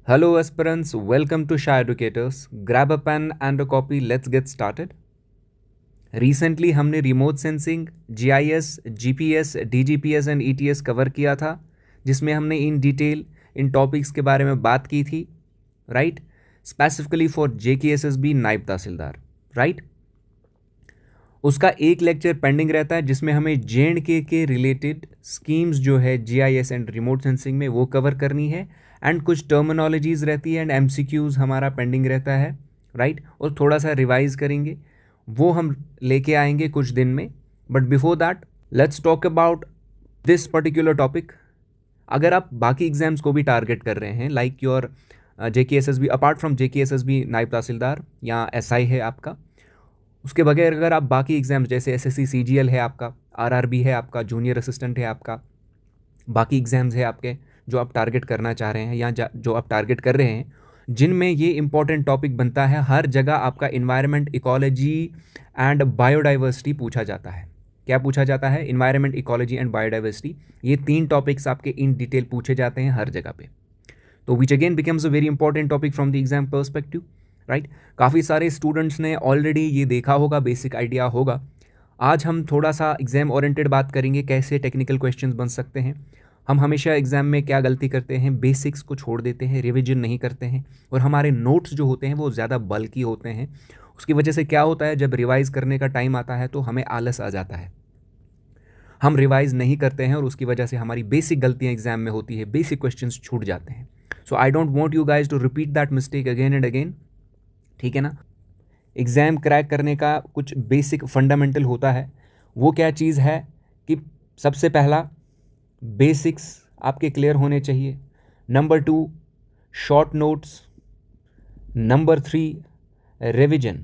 Hello, aspirants. Welcome to Shy Educators. Grab a pen and a copy. Let's get started. Recently हमने remote sensing, GIS, GPS, DGPS and ETS cover किया था, जिसमें हमने in detail in topics के बारे में बात की थी, राइट? स्पेसिफिकली फॉर JKSSB नायब तहसीलदार, राइट? उसका एक लेक्चर पेंडिंग रहता है जिसमें हमें JNK के रिलेटेड स्कीम्स जो है GIS एंड रिमोट सेंसिंग में वो कवर करनी है, एंड कुछ टर्मिनोलॉजीज़ रहती है एंड MCQs हमारा पेंडिंग रहता है, राइट? और थोड़ा सा रिवाइज करेंगे, वो हम लेके आएंगे कुछ दिन में. But before that let's talk about this particular topic. अगर आप बाकी एग्जाम्स को भी टारगेट कर रहे हैं, like your JKSSB, apart from JKSSB नायब तहसीलदार या SI है आपका, उसके बगैर अगर आप बाकी एग्जाम्स जैसे SSC CGL है आपका, RRB है आपका, जूनियर असिस्टेंट है आपका, बाकी एग्जाम्स है आपके जो आप टारगेट करना चाह रहे हैं या जो आप टारगेट कर रहे हैं, जिनमें ये इंपॉर्टेंट टॉपिक बनता है, हर जगह आपका इन्वायरमेंट, इकोलॉजी एंड बायोडाइवर्सिटी पूछा जाता है. क्या पूछा जाता है? Environment, ecology and biodiversity. ये तीन टॉपिक्स आपके इन डिटेल पूछे जाते हैं हर जगह पे. तो which again becomes a very important topic from the exam perspective, right? काफ़ी सारे स्टूडेंट्स ने ऑलरेडी ये देखा होगा, बेसिक आइडिया होगा. आज हम थोड़ा सा एग्जाम ओरिएंटेड बात करेंगे, कैसे टेक्निकल क्वेश्चंस बन सकते हैं. हम हमेशा एग्जाम में क्या गलती करते हैं, बेसिक्स को छोड़ देते हैं, रिवीजन नहीं करते हैं, और हमारे नोट्स जो होते हैं वो ज़्यादा बल्की होते हैं. उसकी वजह से क्या होता है, जब रिवाइज करने का टाइम आता है तो हमें आलस आ जाता है, हम रिवाइज नहीं करते हैं, और उसकी वजह से हमारी बेसिक गलतियां एग्जाम में होती है, बेसिक क्वेश्चंस छूट जाते हैं. So I don't want you guys to repeat that mistake again and again, ठीक है ना? एग्ज़ाम क्रैक करने का कुछ बेसिक फंडामेंटल होता है. वो क्या चीज़ है कि सबसे पहला बेसिक्स आपके क्लियर होने चाहिए. Number 2 short notes. Number 3 revision.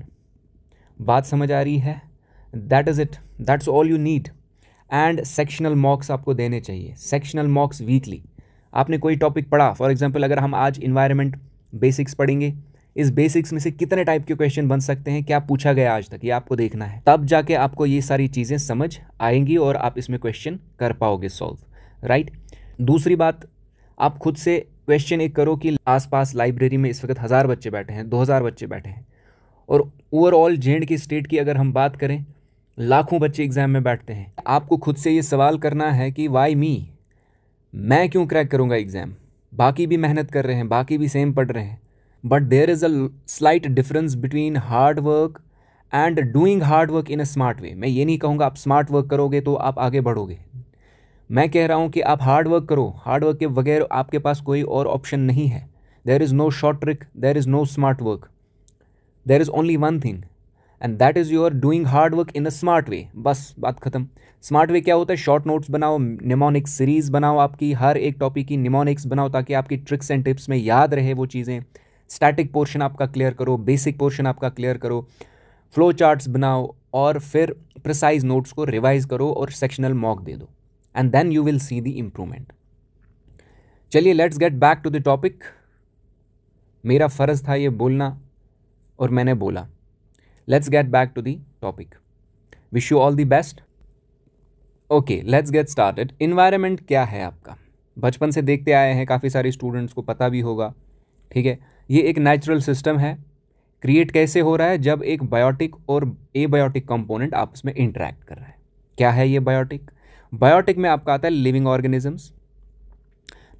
बात समझ आ रही है? That is it, that's all you need. And sectional मॉक्स आपको देने चाहिए, सेक्शनल मॉक्स वीकली. आपने कोई टॉपिक पढ़ा, फॉर एग्जांपल अगर हम आज इन्वायरमेंट बेसिक्स पढ़ेंगे, इस बेसिक्स में से कितने टाइप के क्वेश्चन बन सकते हैं, क्या पूछा गया आज तक, ये आपको देखना है. तब जाके आपको ये सारी चीज़ें समझ आएंगी और आप इसमें क्वेश्चन कर पाओगे सॉल्व, राइट? दूसरी बात, आप खुद से क्वेश्चन एक करो कि आसपास लाइब्रेरी में इस वक्त 1000 बच्चे बैठे हैं, 2000 बच्चे बैठे हैं, और ओवरऑल JNK स्टेट की अगर हम बात करें, लाखों बच्चे एग्जाम में बैठते हैं. आपको खुद से ये सवाल करना है कि वाई मी, मैं क्यों क्रैक करूँगा एग्ज़ाम? बाकी भी मेहनत कर रहे हैं, बाकी भी सेम पढ़ रहे हैं, but there is a slight difference between hard work and doing hard work in a smart way. मैं ये नहीं कहूँगा आप स्मार्ट वर्क करोगे तो आप आगे बढ़ोगे. मैं कह रहा हूँ कि आप हार्ड वर्क करो, हार्ड वर्क के बगैर आपके पास कोई और ऑप्शन नहीं है. There is no short trick, there is no smart work, there is only one thing, and that is your doing hard work in a smart way. बस बात खत्म. स्मार्ट वे क्या होता है? शॉर्ट नोट्स बनाओ, mnemonics series बनाओ, आपकी हर एक टॉपिक की निमोनिक्स बनाओ ताकि आपकी ट्रिक्स एंड टिप्स में याद रहे वो चीज़ें. स्टैटिक पोर्शन आपका क्लियर करो, बेसिक पोर्शन आपका क्लियर करो, फ्लो चार्ट्स बनाओ, और फिर प्रिसाइज नोट्स को रिवाइज करो और सेक्शनल मॉक दे दो, and then you will see the improvement. चलिए let's get back to the topic. मेरा फ़र्ज़ था ये बोलना और मैंने बोला. Let's get back to the topic. Wish you all the best. Okay, let's get started. Environment क्या है आपका? बचपन से देखते आए हैं, काफ़ी सारे स्टूडेंट्स को पता भी होगा, ठीक है? ये एक नेचुरल सिस्टम है. क्रिएट कैसे हो रहा है? जब एक बायोटिक और एबायोटिक कंपोनेंट आपस में इंटरेक्ट कर रहा है. क्या है ये बायोटिक? बायोटिक में आपका आता है लिविंग ऑर्गेनिजम्स.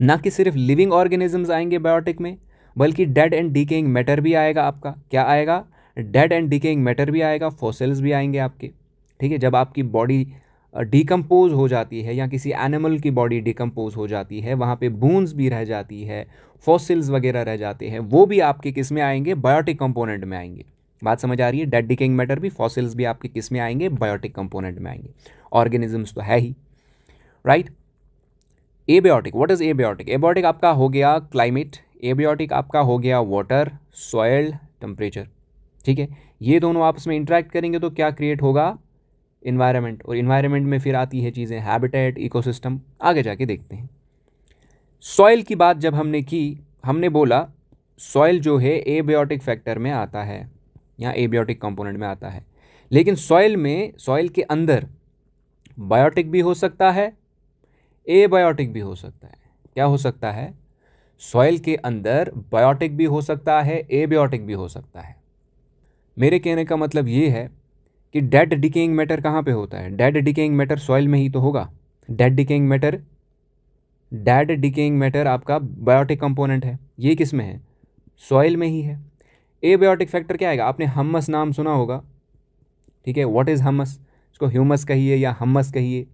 ना कि सिर्फ लिविंग ऑर्गेनिजम्स आएंगे बायोटिक में, बल्कि डेड एंड डिकेइंग मैटर भी आएगा आपका. क्या आएगा? डेड एंड डिकेइंग मैटर भी आएगा, फॉसिल्स भी आएंगे आपके, ठीक है? जब आपकी बॉडी डिकम्पोज हो जाती है या किसी एनिमल की बॉडी डिकम्पोज हो जाती है, वहाँ पे बून्स भी रह जाती है, फॉसिल्स वगैरह रह जाते हैं, वो भी आपके किस में आएंगे? बायोटिक कंपोनेंट में आएंगे. बात समझ आ रही है? डेड डिकेइंग मैटर भी, फॉसिल्स भी आपके किस में आएंगे? बायोटिक कंपोनेंट में आएंगे. ऑर्गेनिजम्स तो है ही, right? Abiotic, what is abiotic? Abiotic आपका हो गया क्लाइमेट, एबायोटिक आपका हो गया वाटर, सॉइल, टेम्परेचर, ठीक है? ये दोनों आपस में इंटरेक्ट करेंगे तो क्या क्रिएट होगा? इन्वायरमेंट. और इन्वायरमेंट में फिर आती है चीज़ें हैबिटेट, इकोसिस्टम, आगे जाके देखते हैं. सॉइल की बात जब हमने की, हमने बोला सॉइल जो है एबायोटिक फैक्टर में आता है या एबायोटिक कंपोनेंट में आता है, लेकिन सॉइल में, सॉइल के अंदर बायोटिक भी हो सकता है, एबायोटिक भी हो सकता है. क्या हो सकता है? सॉइल के अंदर बायोटिक भी हो सकता है, एबायोटिक भी हो सकता है। मेरे कहने का मतलब ये है कि डेड डिकेइंग मैटर कहाँ पे होता है? डेड डिकेइंग मैटर सॉइल में ही तो होगा। डेड डिकेइंग मैटर आपका बायोटिक कंपोनेंट है, ये किस में है? सॉइल में ही है। एबायोटिक फैक्टर क्या आएगा? आपने हम्मस नाम सुना होगा, ठीक है। What is hummus? इसको ह्यूमस कहिए या हम्मस कहिए,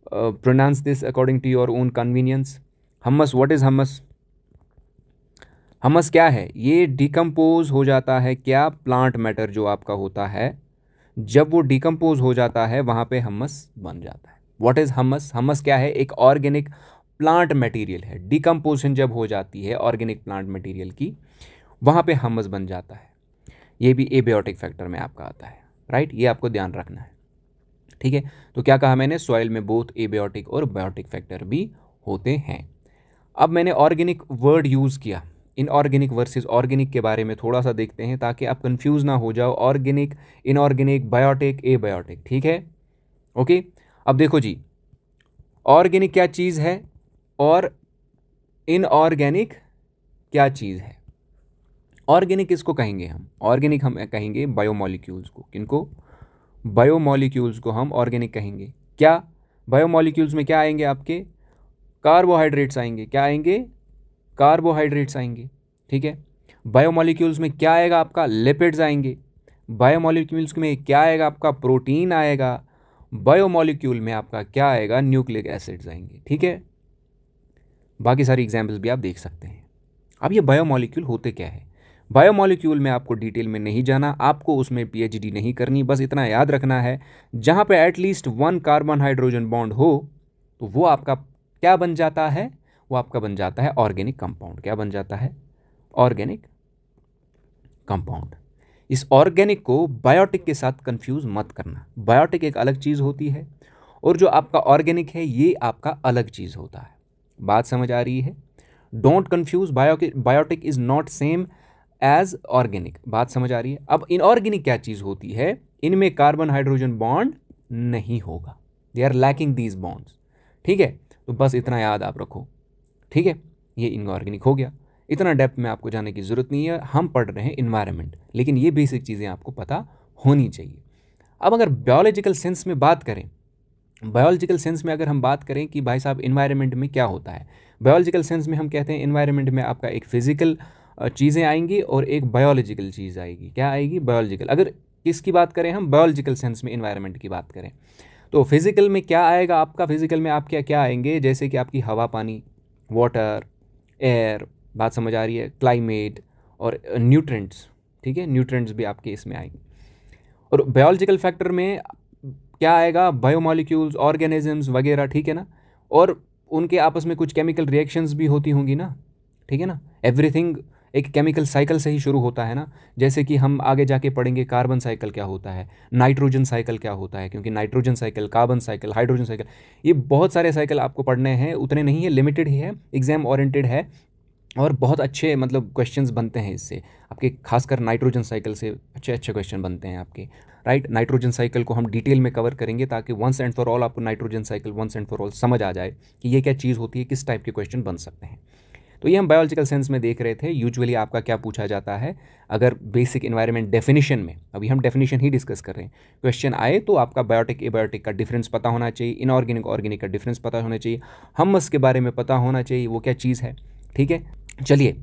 pronounce this according to your own convenience. Hummus, what is hummus? Hummus क्या है? ये डिकम्पोज हो जाता है क्या? प्लांट मैटर जो आपका होता है, जब वो डिकम्पोज हो जाता है वहाँ पे हम्मस बन जाता है। What is hummus? हम्मस क्या है? एक ऑर्गेनिक प्लांट मटेरियल है। डिकम्पोजिशन जब हो जाती है ऑर्गेनिक प्लांट मटेरियल की, वहाँ पे हम्मस बन जाता है। ये भी एबायोटिक फैक्टर में आपका आता है, राइट। ये आपको ध्यान रखना है, ठीक है। तो क्या कहा मैंने? सॉइल में बोथ एबायोटिक और बायोटिक फैक्टर भी होते हैं। अब मैंने ऑर्गेनिक वर्ड यूज़ किया। इनऑर्गेनिक वर्सेस ऑर्गेनिक के बारे में थोड़ा सा देखते हैं ताकि आप कंफ्यूज ना हो जाओ। ऑर्गेनिक, इनऑर्गेनिक, बायोटिक, एबायोटिक, ठीक है, ओके। अब देखो जी, ऑर्गेनिक क्या चीज़ है और इनऑर्गेनिक क्या चीज़ है? ऑर्गेनिक किसको कहेंगे हम? ऑर्गेनिक हम कहेंगे बायोमॉलिक्यूल्स को। किनको? बायोमॉलिक्यूल्स को हम ऑर्गेनिक कहेंगे। क्या बायोमॉलिक्यूल्स में क्या आएंगे आपके? कार्बोहाइड्रेट्स आएंगे। क्या आएंगे? कार्बोहाइड्रेट्स आएंगे, ठीक है। बायोमॉलिक्यूल्स में क्या आएगा आपका? लिपिड्स आएंगे। बायोमॉलिक्यूल्स में क्या आएगा आपका? प्रोटीन आएगा। बायोमॉलिक्यूल में आपका क्या आएगा? न्यूक्लिक एसिड्स आएंगे, ठीक है। बाकी सारी एग्जाम्पल्स भी आप देख सकते हैं। अब ये बायोमॉलिक्यूल होते क्या है? बायोमॉलिक्यूल में आपको डिटेल में नहीं जाना, आपको उसमें पीएचडी नहीं करनी, बस इतना याद रखना है, जहाँ पे एटलीस्ट 1 कार्बन हाइड्रोजन बॉन्ड हो तो वो आपका क्या बन जाता है? वो आपका बन जाता है ऑर्गेनिक कंपाउंड। क्या बन जाता है? Organic compound. इस ऑर्गेनिक को बायोटिक के साथ कंफ्यूज मत करना। बायोटिक एक अलग चीज़ होती है और जो आपका ऑर्गेनिक है ये आपका अलग चीज़ होता है। बात समझ आ रही है? Don't confuse, biotic is not same as organic. बात समझ आ रही है? अब इनऑर्गेनिक क्या चीज़ होती है? इनमें कार्बन हाइड्रोजन बॉन्ड नहीं होगा, they are lacking these bonds, ठीक है। तो बस इतना याद आप रखो, ठीक है। ये इनऑर्गेनिक हो गया। इतना डेप्थ में आपको जाने की ज़रूरत नहीं है, हम पढ़ रहे हैं इन्वायरमेंट, लेकिन ये बेसिक चीज़ें आपको पता होनी चाहिए। अब अगर बायोलॉजिकल सेंस में बात करें, बायोलॉजिकल सेंस में अगर हम बात करें कि भाई साहब इन्वायरमेंट में क्या होता है, बायोलॉजिकल सेंस में हम कहते हैं इन्वायरमेंट में आपका एक फिजिकल चीज़ें आएंगी और एक बायोलॉजिकल चीज़ आएगी। क्या आएगी? बायोलॉजिकल। अगर किसकी बात करें हम? बायोलॉजिकल सेंस में इन्वायरमेंट की बात करें तो फिजिकल में क्या आएगा आपका? फिजिकल में आप क्या क्या आएंगे? जैसे कि आपकी हवा, पानी, वाटर, एयर, बात समझ आ रही है, क्लाइमेट और न्यूट्रेंट्स, ठीक है। न्यूट्रेंट्स भी आपके इसमें आएंगे। और बायोलॉजिकल फैक्टर में क्या आएगा? बायोमॉलिक्यूल्स, ऑर्गेनिजम्स वगैरह, ठीक है ना। और उनके आपस में कुछ केमिकल रिएक्शंस भी होती होंगी ना, ठीक है ना। एवरीथिंग एक केमिकल साइकिल से ही शुरू होता है ना। जैसे कि हम आगे जाके पढ़ेंगे कार्बन साइकिल क्या होता है, नाइट्रोजन साइकिल क्या होता है, क्योंकि nitrogen cycle, carbon cycle, hydrogen cycle, ये बहुत सारे साइकिल आपको पढ़ने हैं। उतने नहीं है, लिमिटेड ही है, एग्जाम ओरिएंटेड है और बहुत अच्छे मतलब क्वेश्चंस बनते हैं इससे आपके, खासकर नाइट्रोजन साइकिल से अच्छे अच्छे क्वेश्चन बनते हैं आपके, राइट। नाइट्रोजन साइकिल को हम डिटेल में कवर करेंगे ताकि वंस एंड फॉर ऑल आपको nitrogen cycle once and for all समझ आ जाए कि ये क्या चीज़ होती है, किस टाइप के क्वेश्चन बन सकते हैं। तो ये हम बायोलॉजिकल सेंस में देख रहे थे। यूजुअली आपका क्या पूछा जाता है अगर बेसिक एनवायरनमेंट डेफिनेशन में, अभी हम डेफिनेशन ही डिस्कस कर रहे हैं, क्वेश्चन आए तो आपका बायोटिक एबायोटिक का डिफरेंस पता होना चाहिए, इनऑर्गेनिक ऑर्गेनिक का डिफरेंस पता होना चाहिए, हम्मस के बारे में पता होना चाहिए वो क्या चीज़ है, ठीक है। चलिए,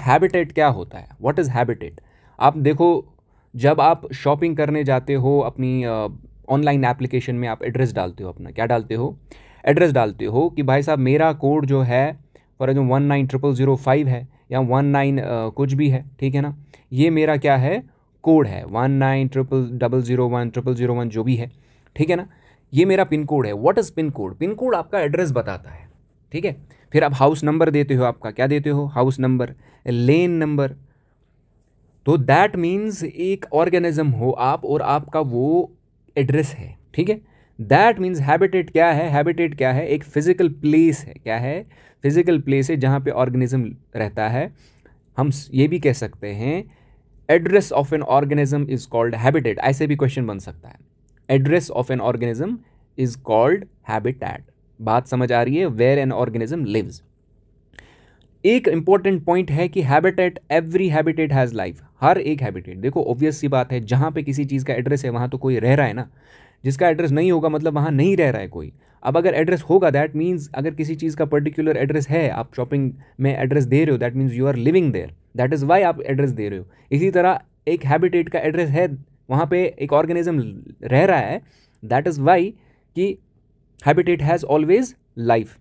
हैबिटेट क्या होता है? What is habitat? आप देखो, जब आप शॉपिंग करने जाते हो अपनी ऑनलाइन एप्लीकेशन में, आप एड्रेस डालते हो अपना, क्या डालते हो? एड्रेस डालते हो कि भाई साहब मेरा कोड जो है फॉर एग्जाम्पल 190005 है या 19 कुछ भी है, ठीक है ना। ये मेरा क्या है? कोड है 190001 जो भी है, ठीक है ना। ये मेरा पिन कोड है। What is pin code? Pin code आपका एड्रेस बताता है, ठीक है। फिर आप हाउस नंबर देते हो, आपका क्या देते हो? House number, lane number. तो दैट मीन्स एक ऑर्गेनिज्म हो आप और आपका वो एड्रेस है, ठीक है। दैट मीन्स हैबिटेट क्या है? हैबिटेट क्या है? एक फिजिकल प्लेस है। क्या है? फिजिकल प्लेस है जहाँ पे ऑर्गेनिज्म रहता है। हम ये भी कह सकते हैं address of an organism is called habitat. ऐसे भी क्वेश्चन बन सकता है, address of an organism is called habitat. बात समझ आ रही है? Where an organism lives. एक इंपॉर्टेंट पॉइंट है कि habitat, every habitat has life. हर एक हैबिटेट, देखो ऑब्वियस सी बात है, जहाँ पे किसी चीज़ का एड्रेस है वहाँ तो कोई रह रहा है ना। जिसका एड्रेस नहीं होगा मतलब वहाँ नहीं रह रहा है कोई। अब अगर एड्रेस होगा दैट मीन्स अगर किसी चीज़ का पर्टिकुलर एड्रेस है, आप शॉपिंग में एड्रेस दे रहे हो, that means you are living there, that is why आप एड्रेस दे रहे हो। इसी तरह एक हैबिटेट का एड्रेस है, वहाँ पे एक ऑर्गेनिज्म रह रहा है, दैट इज़ वाई कि habitat has always life.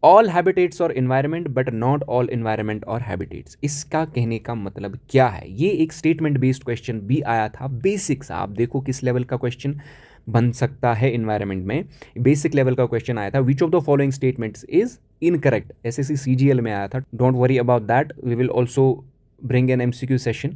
All habitats are environment but not all environment are habitats. इसका कहने का मतलब क्या है? ये एक स्टेटमेंट बेस्ड क्वेश्चन भी आया था, बेसिक सा। आप देखो किस लेवल का क्वेश्चन बन सकता है इन्वायरमेंट में। बेसिक लेवल का क्वेश्चन आया था, which of the following statements is incorrect. SSC CGL में आया था, don't worry about that, we will also bring an MCQ session.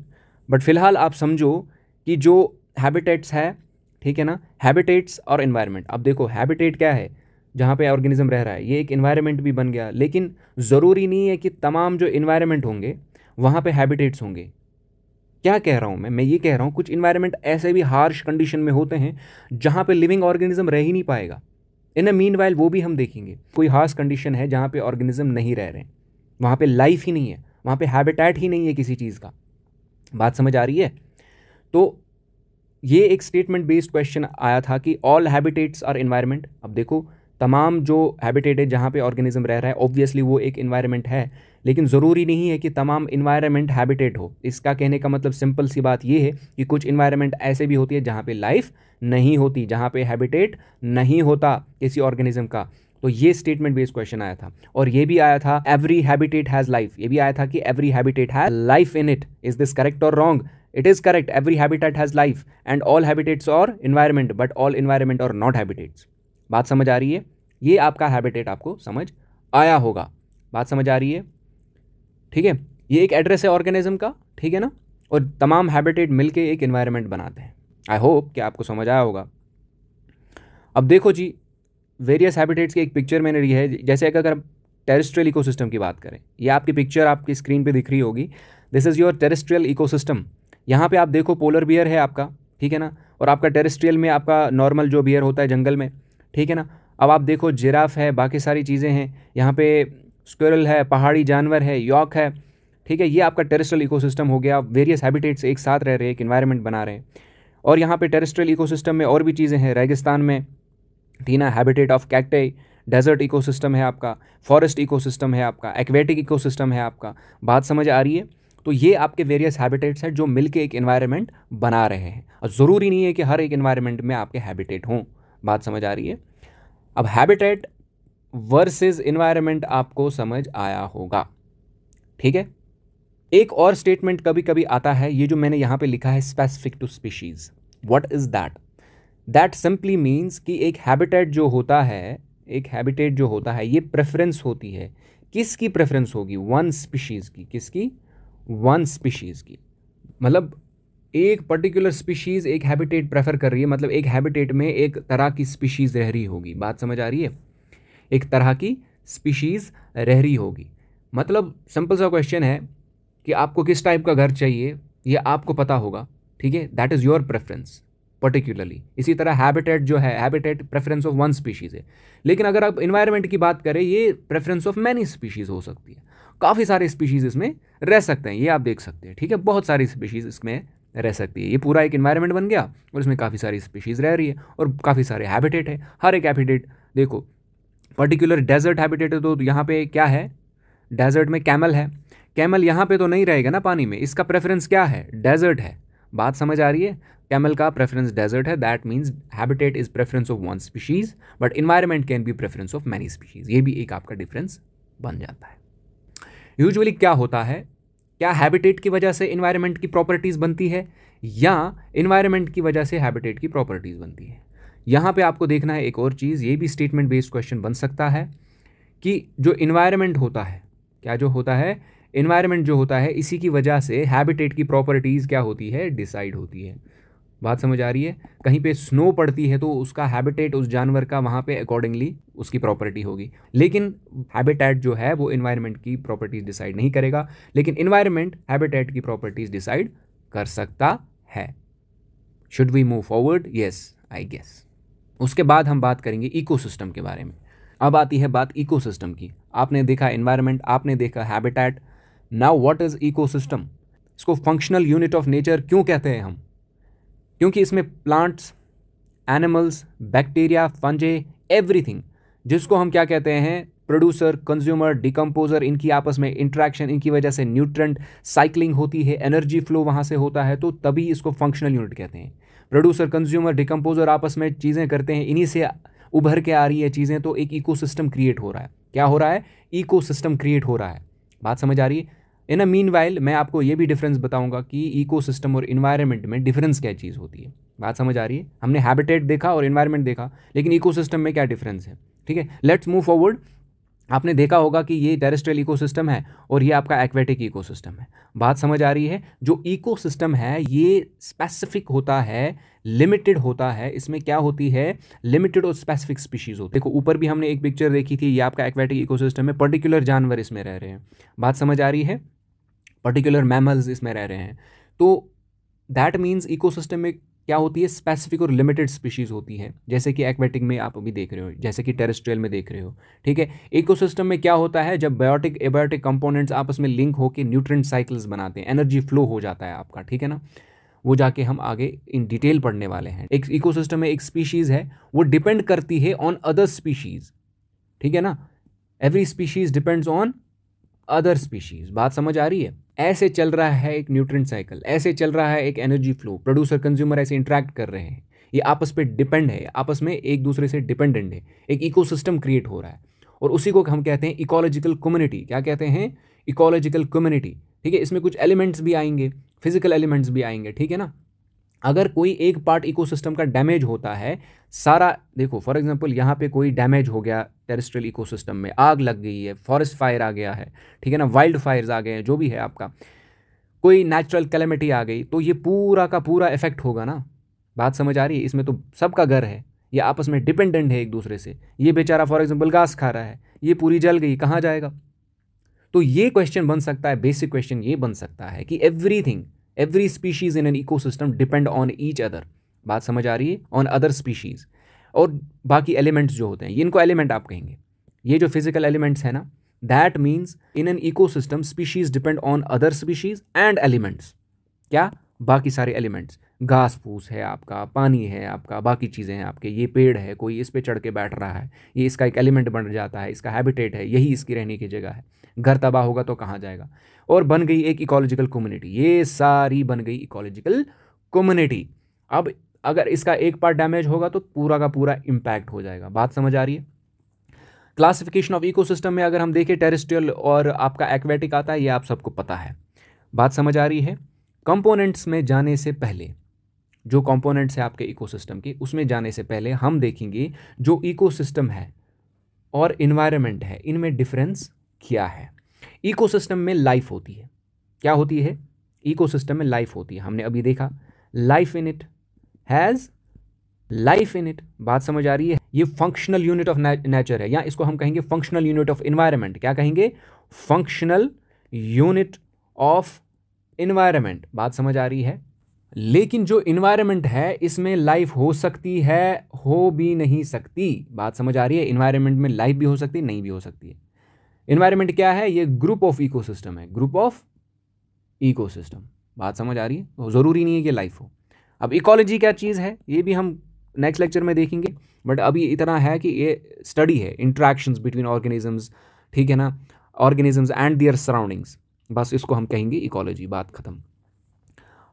But फिलहाल आप समझो कि जो हैबिटेट्स है, ठीक है ना, हैबिटेट्स और इन्वायरमेंट। अब देखो हैबिटेट क्या है, जहाँ पे ऑर्गेनिज्म रह रहा है, ये एक इन्वायरमेंट भी बन गया, लेकिन ज़रूरी नहीं है कि तमाम जो इन्वायरमेंट होंगे वहाँ पे हैबिटेट्स होंगे। क्या कह रहा हूँ मैं ये कह रहा हूँ कुछ इन्वायरमेंट ऐसे भी हार्श कंडीशन में होते हैं जहाँ पे लिविंग ऑर्गेनिज्म रह ही नहीं पाएगा। इन अ मीन वाइल वो भी हम देखेंगे। कोई हार्श कंडीशन है जहाँ पे ऑर्गेनिज्म नहीं रह रहे हैं, वहाँ पे लाइफ ही नहीं है, वहाँ पे हैबिटेट ही नहीं है किसी चीज़ का। बात समझ आ रही है? तो ये एक स्टेटमेंट बेस्ड क्वेश्चन आया था कि ऑल हैबिटेट्स आर इन्वायरमेंट। अब देखो तमाम जो हैबिटेट है जहाँ पे ऑर्गेनिज्म रह रहा है, ऑब्वियसली वो एक इन्वायरमेंट है, लेकिन ज़रूरी नहीं है कि तमाम इन्वायरमेंट हैबिटेट हो। इसका कहने का मतलब सिंपल सी बात ये है कि कुछ इन्वायरमेंट ऐसे भी होती है जहाँ पे लाइफ नहीं होती, जहाँ पे हैबिटेट नहीं होता किसी ऑर्गेनिज्म का। तो ये स्टेटमेंट बेस्ड क्वेश्चन आया था। और ये भी आया था एवरी हैबिटेट हैज़ लाइफ। ये भी आया था कि every habitat has life in it. Is this correct or wrong? It is correct. Every habitat has life and all habitats are environment but all environment are not habitats. बात समझ आ रही है? ये आपका हैबिटेट आपको समझ आया होगा। बात समझ आ रही है? ठीक है, ये एक एड्रेस है ऑर्गेनिज्म का, ठीक है ना, और तमाम हैबिटेट मिलके एक एनवायरनमेंट बनाते हैं। आई होप कि आपको समझ आया होगा। अब देखो जी, वेरियस हैबिटेट्स की एक पिक्चर मैंने ली है। जैसे अगर आप टेरेस्ट्रियल इकोसिस्टम की बात करें, ये आपकी पिक्चर आपकी स्क्रीन पे दिख रही होगी। This is your terrestrial ecosystem. यहाँ पे आप देखो पोलर बियर है आपका, ठीक है ना, और आपका टेरेस्ट्रियल में आपका नॉर्मल जो बियर होता है जंगल में, ठीक है ना। अब आप देखो जिराफ है, बाकी सारी चीज़ें हैं, यहाँ पे स्क्विरल है, पहाड़ी जानवर है, यॉक है, ठीक है। ये आपका टेरेस्ट्रियल इकोसिस्टम हो गया। वेरियस हैबिटेट्स एक साथ रह रहे हैं, एक एनवायरनमेंट बना रहे हैं। और यहाँ पे टेरेस्ट्रियल इकोसिस्टम में और भी चीज़ें हैं। रेगिस्तान में ठीक habitat of cacti, desert ecosystem है आपका, फॉरेस्ट इकोसिस्टम है आपका, एक्वेटिक इकोसिस्टम है आपका। बात समझ आ रही है? तो ये आपके वेरियस हैबिटेट्स हैं जो मिलके एक एनवायरनमेंट बना रहे हैं। और ज़रूरी नहीं है कि हर एक एनवायरनमेंट में आपके हैबिटेट हों। बात समझ आ रही है? अब हैबिटेट वर्सेस एनवायरनमेंट आपको समझ आया होगा, ठीक है। एक और स्टेटमेंट कभी कभी आता है, ये जो मैंने यहाँ पे लिखा है, specific to species. What is that? That simply means कि एक हैबिटेट जो होता है, एक हैबिटेट जो होता है, ये प्रेफरेंस होती है। किसकी प्रेफरेंस होगी? वन स्पीशीज़ की। किसकी? वन स्पीशीज़ की। मतलब एक पर्टिकुलर स्पीशीज़ एक हैबिटेट प्रेफर कर रही है, मतलब एक हैबिटेट में एक तरह की स्पीशीज़ रह रही होगी। बात समझ आ रही है? एक तरह की स्पीशीज़ रह रही होगी। मतलब सिंपल सा क्वेश्चन है कि आपको किस टाइप का घर चाहिए, ये आपको पता होगा, ठीक है। That is your preference particularly. इसी तरह हैबिटेट जो है, habitat preference of one species है। लेकिन अगर आप इन्वायरमेंट की बात करें, ये प्रेफरेंस ऑफ मैनी स्पीशीज़ हो सकती है। काफ़ी सारे स्पीशीज़ इसमें रह सकते हैं, ये आप देख सकते हैं, ठीक है। बहुत सारी स्पीशीज़ इसमें रह सकती है। ये पूरा एक इन्वायरमेंट बन गया और इसमें काफ़ी सारी स्पीशीज़ रह रही है और काफ़ी सारे हैबिटेट है। हर एक हैबिटेट, देखो पर्टिकुलर डेजर्ट हैबिटेट है तो यहाँ पे क्या है, डेजर्ट में कैमल है। कैमल यहाँ पे तो नहीं रहेगा ना पानी में, इसका प्रेफरेंस क्या है? डेजर्ट है। बात समझ आ रही है? कैमल का प्रेफरेंस डेजर्ट है। That means habitat is preference of one species but environment can be preference of many species. ये भी एक आपका डिफरेंस बन जाता है। यूजुअली क्या होता है, क्या हैबिटेट की वजह से इन्वायरमेंट की प्रॉपर्टीज़ बनती है या इन्वायरमेंट की वजह से हैबिटेट की प्रॉपर्टीज़ बनती है? यहाँ पे आपको देखना है एक और चीज़, ये भी स्टेटमेंट बेस्ड क्वेश्चन बन सकता है कि जो इन्वायरमेंट होता है, क्या जो होता है, इन्वायरमेंट जो होता है, इसी की वजह से हैबिटेट की प्रॉपर्टीज़ क्या होती है? डिसाइड होती है। बात समझ आ रही है? कहीं पे स्नो पड़ती है तो उसका हैबिटेट उस जानवर का वहाँ पे अकॉर्डिंगली उसकी प्रॉपर्टी होगी। लेकिन हैबिटेट जो है वो इन्वायरमेंट की प्रॉपर्टीज़ डिसाइड नहीं करेगा, लेकिन इन्वायरमेंट हैबिटेट की प्रॉपर्टीज़ डिसाइड कर सकता है। Should we move forward? Yes, I guess. उसके बाद हम बात करेंगे इकोसिस्टम के बारे में। अब आती है बात इकोसिस्टम की। आपने देखा एनवायरनमेंट, आपने देखा habitat, now what is ecosystem. इसको फंक्शनल यूनिट ऑफ नेचर क्यों कहते हैं हम? क्योंकि इसमें प्लांट्स, एनिमल्स, बैक्टीरिया, फंजे, एवरीथिंग, जिसको हम क्या कहते हैं, प्रोड्यूसर, कंज्यूमर, डिकम्पोजर, इनकी आपस में इंटरेक्शन, इनकी वजह से न्यूट्रेंट साइक्लिंग होती है, एनर्जी फ्लो वहाँ से होता है, तो तभी इसको फंक्शनल यूनिट कहते हैं। प्रोड्यूसर, कंज्यूमर, डिकम्पोजर आपस में चीज़ें करते हैं, इन्हीं से उभर के आ रही है चीज़ें, तो एक इकोसिस्टम क्रिएट हो रहा है। क्या हो रहा है? इकोसिस्टम क्रिएट हो रहा है। बात समझ आ रही है? इन अ मीन वाइल मैं आपको ये भी डिफरेंस बताऊंगा कि इकोसिस्टम और इन्वायरमेंट में डिफरेंस क्या चीज़ होती है। बात समझ आ रही है? हमने हैबिटेट देखा और इन्वायरमेंट देखा, लेकिन इकोसिस्टम में क्या डिफरेंस है। ठीक है, लेट्स मूव फॉरवर्ड। आपने देखा होगा कि ये टेरेस्ट्रियल इकोसिस्टम है और ये आपका एक्वेटिक इकोसिस्टम है। बात समझ आ रही है? जो इकोसिस्टम है ये स्पेसिफिक होता है, लिमिटेड होता है। इसमें क्या होती है? लिमिटेड और स्पेसिफिक स्पीशीज होती है। देखो ऊपर भी हमने एक पिक्चर देखी थी, ये आपका एक्वेटिक इकोसिस्टम में पर्टिकुलर जानवर इसमें रह रहे हैं। बात समझ आ रही है? पर्टिकुलर मैमल्स इसमें रह रहे हैं। तो दैट मीन्स इकोसिस्टम में क्या होती है? स्पेसिफिक और लिमिटेड स्पीशीज होती है, जैसे कि एक्वेटिक में आप अभी देख रहे हो, जैसे कि टेरेस्ट्रियल में देख रहे हो। ठीक है, इकोसिस्टम में क्या होता है? जब बायोटिक एबायोटिक कंपोनेंट्स आपस में लिंक होकर न्यूट्रिएंट साइकिल्स बनाते हैं, एनर्जी फ्लो हो जाता है आपका। ठीक है ना, वो जाके हम आगे इन डिटेल पढ़ने वाले हैं। एक इकोसिस्टम में एक स्पीशीज है, वो डिपेंड करती है ऑन अदर स्पीशीज। ठीक है ना, every species depends on other species. बात समझ आ रही है? ऐसे चल रहा है एक न्यूट्रिएंट साइकिल, ऐसे चल रहा है एक एनर्जी फ्लो, प्रोड्यूसर कंज्यूमर ऐसे इंटरेक्ट कर रहे हैं, ये आपस पे डिपेंड है, आपस में एक दूसरे से डिपेंडेंट है, एक इकोसिस्टम क्रिएट हो रहा है, और उसी को हम कहते हैं इकोलॉजिकल कम्युनिटी। क्या कहते हैं? Ecological community. ठीक है, इसमें कुछ एलिमेंट्स भी आएंगे, फिजिकल एलिमेंट्स भी आएंगे। ठीक है ना, अगर कोई एक पार्ट इकोसिस्टम का डैमेज होता है, सारा देखो फॉर एग्जांपल यहाँ पे कोई डैमेज हो गया टेरेस्ट्रियल इकोसिस्टम में, आग लग गई है, फॉरेस्ट फायर आ गया है, ठीक है ना, वाइल्ड फायर्स आ गए हैं, जो भी है आपका कोई नेचुरल कैलेमिटी आ गई, तो ये पूरा का पूरा इफेक्ट होगा ना। बात समझ आ रही है? इसमें तो सबका घर है, ये आपस में डिपेंडेंट है एक दूसरे से। ये बेचारा फॉर एग्जाम्पल घास खा रहा है, ये पूरी जल गई, कहाँ जाएगा? तो ये क्वेश्चन बन सकता है, बेसिक क्वेश्चन ये बन सकता है कि everything, every species in an ecosystem depend on each other. बात समझ आ रही है? On other species. और बाकी एलिमेंट्स जो होते हैं, इनको एलिमेंट आप कहेंगे, ये जो फिजिकल एलिमेंट्स है ना, that means in an ecosystem species depend on other species and elements. क्या? बाकी सारे एलिमेंट्स, घास फूस है आपका, पानी है आपका, बाकी चीज़ें हैं आपके, ये पेड़ है, कोई इस पे चढ़ के बैठ रहा है, ये इसका एक एलिमेंट बन जाता है, इसका हैबिटेट है, यही इसकी रहने की जगह है। घर तबाह होगा तो कहाँ जाएगा? और बन गई एक इकोलॉजिकल कम्युनिटी, ये सारी बन गई इकोलॉजिकल कम्युनिटी। अब अगर इसका एक पार्ट डैमेज होगा तो पूरा का पूरा इम्पैक्ट हो जाएगा। बात समझ आ रही है? क्लासिफिकेशन ऑफ इकोसिस्टम में अगर हम देखें, टेरेस्ट्रियल और आपका एक्वेटिक आता है, ये आप सबको पता है। बात समझ आ रही है? कंपोनेंट्स में जाने से पहले, जो कंपोनेंट्स है आपके इकोसिस्टम के, उसमें जाने से पहले हम देखेंगे जो इकोसिस्टम है और इन्वायरमेंट है, इनमें डिफरेंस क्या है। इकोसिस्टम में लाइफ होती है। क्या होती है? इकोसिस्टम में लाइफ होती है। हमने अभी देखा, life in it has life in it. बात समझ आ रही है? ये फंक्शनल यूनिट ऑफ नेचर है, या इसको हम कहेंगे फंक्शनल यूनिट ऑफ इन्वायरमेंट। क्या कहेंगे? Functional unit of environment. बात समझ आ रही है? लेकिन जो इन्वायरमेंट है इसमें लाइफ हो सकती है, हो भी नहीं सकती। बात समझ आ रही है? इन्वायरमेंट में लाइफ भी हो सकती है, नहीं भी हो सकती है। इन्वायरमेंट क्या है? ये ग्रुप ऑफ इकोसिस्टम है, ग्रुप ऑफ इकोसिस्टम। बात समझ आ रही है? तो ज़रूरी नहीं है कि लाइफ हो। अब इकोलॉजी क्या चीज़ है, ये भी हम नेक्स्ट लेक्चर में देखेंगे, बट अभी इतना है कि ये स्टडी है इंट्रैक्शंस बिटवीन ऑर्गेनिजम्स। ठीक है ना, ऑर्गेनिजम्स एंड देयर सराउंडिंग्स, बस इसको हम कहेंगे इकोलॉजी। बात खत्म।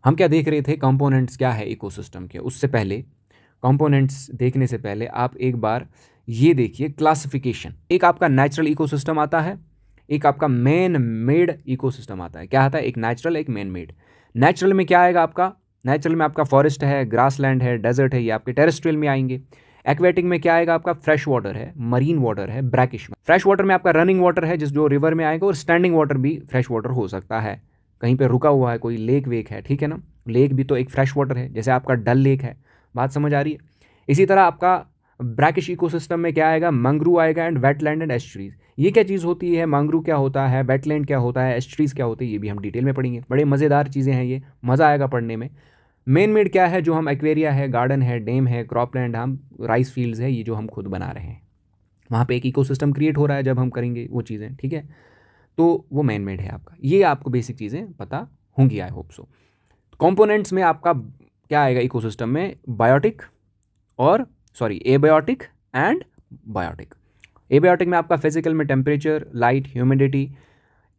हम क्या देख रहे थे? कंपोनेंट्स क्या है इकोसिस्टम के। उससे पहले, कंपोनेंट्स देखने से पहले आप एक बार ये देखिए क्लासिफिकेशन। एक आपका नेचुरल इकोसिस्टम आता है, एक आपका मैन मेड इकोसिस्टम आता है। क्या आता है? एक नेचुरल, एक मैन मेड। नेचुरल में क्या आएगा आपका? नेचुरल में आपका फॉरेस्ट है, ग्रासलैंड है, डेजर्ट है, ये आपके टेरेस्ट्रियल में आएंगे। एक्वेटिक में क्या आएगा आपका? फ्रेश वाटर है, मरीन वाटर है, ब्रैकिश में। फ्रेश वाटर में आपका रनिंग वाटर है, जिस जो रिवर में आएगा, और स्टैंडिंग वाटर भी फ्रेश वाटर हो सकता है, कहीं पे रुका हुआ है, कोई लेक वेक है। ठीक है ना, लेक भी तो एक फ्रेश वाटर है, जैसे आपका डल लेक है। बात समझ आ रही है? इसी तरह आपका ब्रैकिश इकोसिस्टम में क्या आएगा? मंगरू आएगा एंड वेटलैंड एंड एस्ट्रीज। ये क्या चीज़ होती है? मंगरू क्या होता है, वेटलैंड क्या होता है, एस्ट्रीज क्या होती है, ये भी हम डिटेल में पढ़ेंगे। बड़े मज़ेदार चीज़ें हैं ये, मज़ा आएगा पढ़ने में। मेन मेड क्या है? जो हम एक्वेरिया है, गार्डन है, डैम है, क्रॉपलैंड, हम राइस फील्ड्स है, ये जो हम खुद बना रहे हैं। वहाँ पे एक इकोसिस्टम क्रिएट हो रहा है जब हम करेंगे वो चीज़ें, ठीक है। तो वो मैन मेड है आपका। ये आपको बेसिक चीज़ें पता होंगी, आई होप सो। कंपोनेंट्स में आपका क्या आएगा इकोसिस्टम में? बायोटिक और एबायोटिक एंड बायोटिक। एबायोटिक में आपका फिजिकल में टेम्परेचर, लाइट, ह्यूमिडिटी।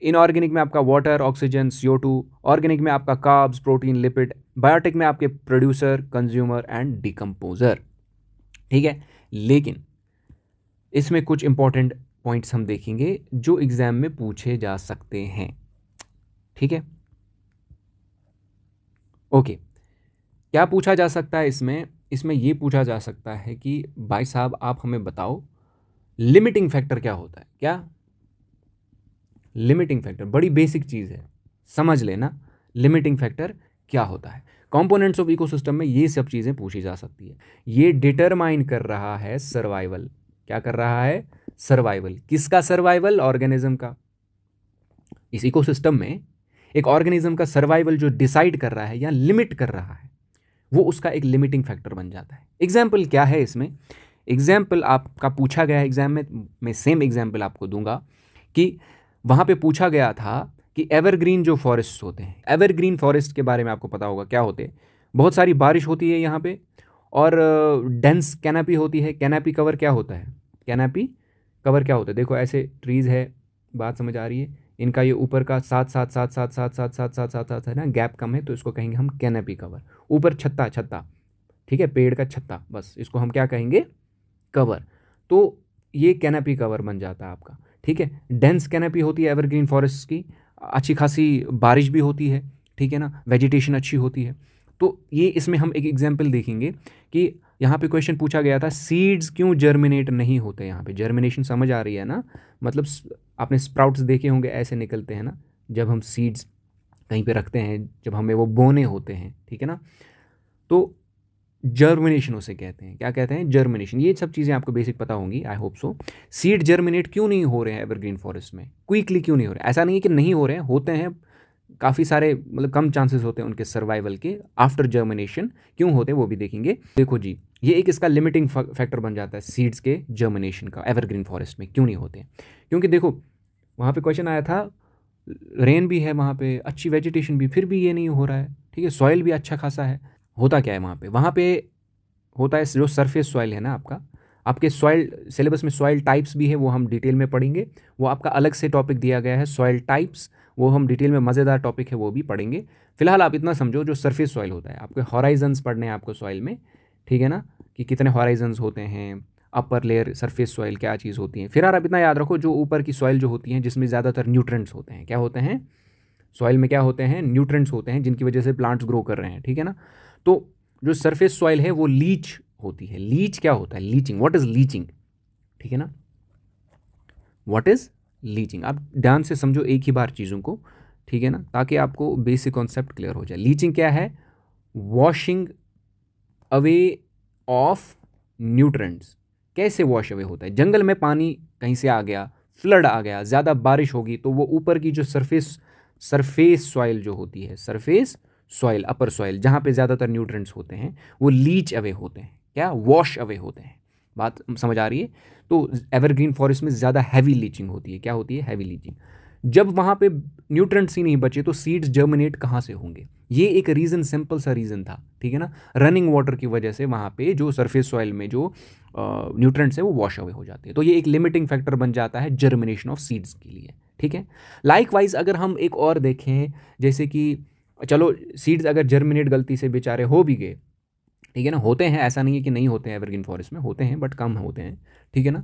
इनऑर्गेनिक में आपका वाटर, ऑक्सीजन, CO2। ऑर्गेनिक में आपका कार्ब्स, प्रोटीन, लिपिड। बायोटिक में आपके प्रोड्यूसर, कंज्यूमर एंड डिकम्पोजर, ठीक है। लेकिन इसमें कुछ इंपॉर्टेंट पॉइंट्स हम देखेंगे जो एग्जाम में पूछे जा सकते हैं, ठीक है। ओके, क्या पूछा जा सकता है इसमें ये पूछा जा सकता है कि भाई साहब आप हमें बताओ लिमिटिंग फैक्टर क्या होता है। क्या लिमिटिंग फैक्टर? बड़ी बेसिक चीज़ है, समझ लेना लिमिटिंग फैक्टर क्या होता है। कंपोनेंट्स ऑफ इकोसिस्टम में ये सब चीज़ें पूछी जा सकती है। ये डिटरमाइन कर रहा है सर्वाइवल। क्या कर रहा है? सर्वाइवल। किसका सर्वाइवल? ऑर्गेनिज्म का। इस इकोसिस्टम में एक ऑर्गेनिज्म का सर्वाइवल जो डिसाइड कर रहा है या लिमिट कर रहा है, वो उसका एक लिमिटिंग फैक्टर बन जाता है। एग्जाम्पल क्या है इसमें? एग्जाम्पल आपका पूछा गया है एग्जाम में, मैं सेम एग्जाम्पल आपको दूंगा कि वहाँ पे पूछा गया था कि एवरग्रीन जो फॉरेस्ट होते हैं, एवरग्रीन फॉरेस्ट के बारे में आपको पता होगा क्या होते हैं। बहुत सारी बारिश होती है यहाँ पे और डेंस कैनपी होती है। कैनपी कवर क्या होता है? कैनपी कवर क्या होता है? देखो ऐसे ट्रीज़ है, बात समझ आ रही है? इनका ये ऊपर का सात सात सात सात सात सात सात सात सात सात है ना, गैप कम है तो इसको कहेंगे हम कैनपी कवर। ऊपर छत्ता छत्ता, ठीक है, पेड़ का छत्ता, बस इसको हम क्या कहेंगे? कवर। तो ये कैनपी कवर बन जाता है आपका, ठीक है। डेंस कैनपी होती है एवरग्रीन फॉरेस्ट की, अच्छी खासी बारिश भी होती है, ठीक है ना, वेजिटेशन अच्छी होती है। तो ये इसमें हम एक एग्जाम्पल देखेंगे कि यहाँ पे क्वेश्चन पूछा गया था सीड्स क्यों जर्मिनेट नहीं होते। यहाँ पे जर्मिनेशन समझ आ रही है ना? मतलब आपने स्प्राउट्स देखे होंगे, ऐसे निकलते हैं ना जब हम सीड्स कहीं पे रखते हैं, जब हमें वो बोने होते हैं, ठीक है ना। तो जर्मिनेशन उसे कहते हैं। क्या कहते हैं? जर्मिनेशन। ये सब चीज़ें आपको बेसिक पता होंगी, I hope so. Seed germinate क्यों नहीं हो रहे हैं एवरग्रीन फॉरेस्ट में? क्विकली क्यों नहीं हो रहे? ऐसा नहीं है कि नहीं हो रहे हैं, होते हैं, काफ़ी सारे, मतलब कम चांसेस होते हैं उनके सर्वाइवल के आफ्टर जर्मिनेशन। क्यों होते हैं वो भी देखेंगे। देखो जी, ये एक इसका लिमिटिंग फैक्टर बन जाता है सीड्स के जर्मिनेशन का। एवरग्रीन फॉरेस्ट में क्यों नहीं होते हैं? क्योंकि देखो वहाँ पे क्वेश्चन आया था, रेन भी है वहाँ पे, अच्छी वेजिटेशन भी, फिर भी ये नहीं हो रहा है, ठीक है। सॉइल भी अच्छा खासा है। होता क्या है वहाँ पे होता है जो सरफेस सॉइल है ना आपका, आपके सॉइल सिलेबस में सॉइल टाइप्स भी है, वो हम डिटेल में पढ़ेंगे। वो आपका अलग से टॉपिक दिया गया है सॉइल टाइप्स, वो हम डिटेल में, मज़ेदार टॉपिक है, वो भी पढ़ेंगे। फिलहाल आप इतना समझो जो सरफेस सॉइल होता है, आपके हॉराइजन्स पढ़ने हैं आपको सॉइल में, ठीक है ना, कि कितने हॉराइजन्स होते हैं, अपर लेयर सरफेस सॉइल क्या चीज़ होती है। फिर आप इतना याद रखो जो ऊपर की सॉइल जो होती हैं जिसमें ज़्यादातर न्यूट्रेंट्स होते हैं। क्या होते हैं? सॉइल में क्या होते हैं? न्यूट्रेंट्स होते हैं, जिनकी वजह से प्लांट्स ग्रो कर रहे हैं, ठीक है ना। तो जो सरफेस सॉइल है वो लीच होती है। लीच क्या होता है? लीचिंग। What is leaching? ठीक है ना, व्हाट इज लीचिंग? आप ध्यान से समझो एक ही बार चीज़ों को, ठीक है ना, ताकि आपको बेसिक कॉन्सेप्ट क्लियर हो जाए। लीचिंग क्या है? Washing away of nutrients. कैसे वॉश अवे होता है? जंगल में पानी कहीं से आ गया, फ्लड आ गया, ज़्यादा बारिश होगी तो वो ऊपर की जो सरफेस सॉइल जो होती है, सरफेस सॉइल, अपर सॉइल, जहाँ पे ज़्यादातर न्यूट्रेंट्स होते हैं, वो लीच अवे होते हैं। क्या? वॉश अवे होते हैं। बात समझ आ रही है? तो एवरग्रीन फॉरेस्ट में ज़्यादा हैवी लीचिंग होती है। क्या होती है? Heavy leaching. जब वहाँ पे न्यूट्रेंट्स ही नहीं बचे तो सीड्स जर्मिनेट कहाँ से होंगे? ये एक रीज़न, सिंपल सा रीज़न था, ठीक है ना। रनिंग वाटर की वजह से वहाँ पे जो सरफेस सॉइल में जो न्यूट्रेंट्स है वो वॉश अवे हो जाते हैं। तो ये एक लिमिटिंग फैक्टर बन जाता है जर्मिनेशन ऑफ सीड्स के लिए, ठीक है। लाइकवाइज अगर हम एक और देखें, जैसे कि चलो सीड्स अगर जर्मिनेट गलती से बेचारे हो भी गए, ठीक है ना, होते हैं, ऐसा नहीं है कि नहीं होते हैं, एवरग्रीन फॉरेस्ट में होते हैं बट कम होते हैं, ठीक है ना,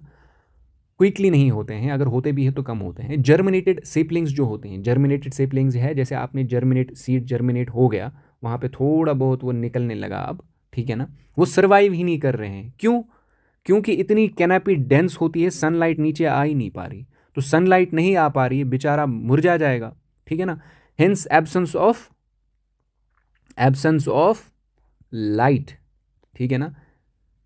क्विकली नहीं होते हैं, अगर होते भी हैं तो कम होते हैं। जर्मिनेटेड सेपलिंग्स जो होते हैं, जर्मिनेटेड सेपलिंग्स है, जैसे आपने सीड जर्मिनेट हो गया, वहाँ पे थोड़ा बहुत वो निकलने लगा अब, ठीक है ना, वो सर्वाइव ही नहीं कर रहे हैं। क्यों? क्योंकि इतनी कैनपी डेंस होती है, सनलाइट नीचे आ ही नहीं पा रही, तो सनलाइट नहीं आ पा रही है, बेचारा मुरझा जाएगा, ठीक है ना। हेंस एब्सेंस ऑफ लाइट, ठीक है ना,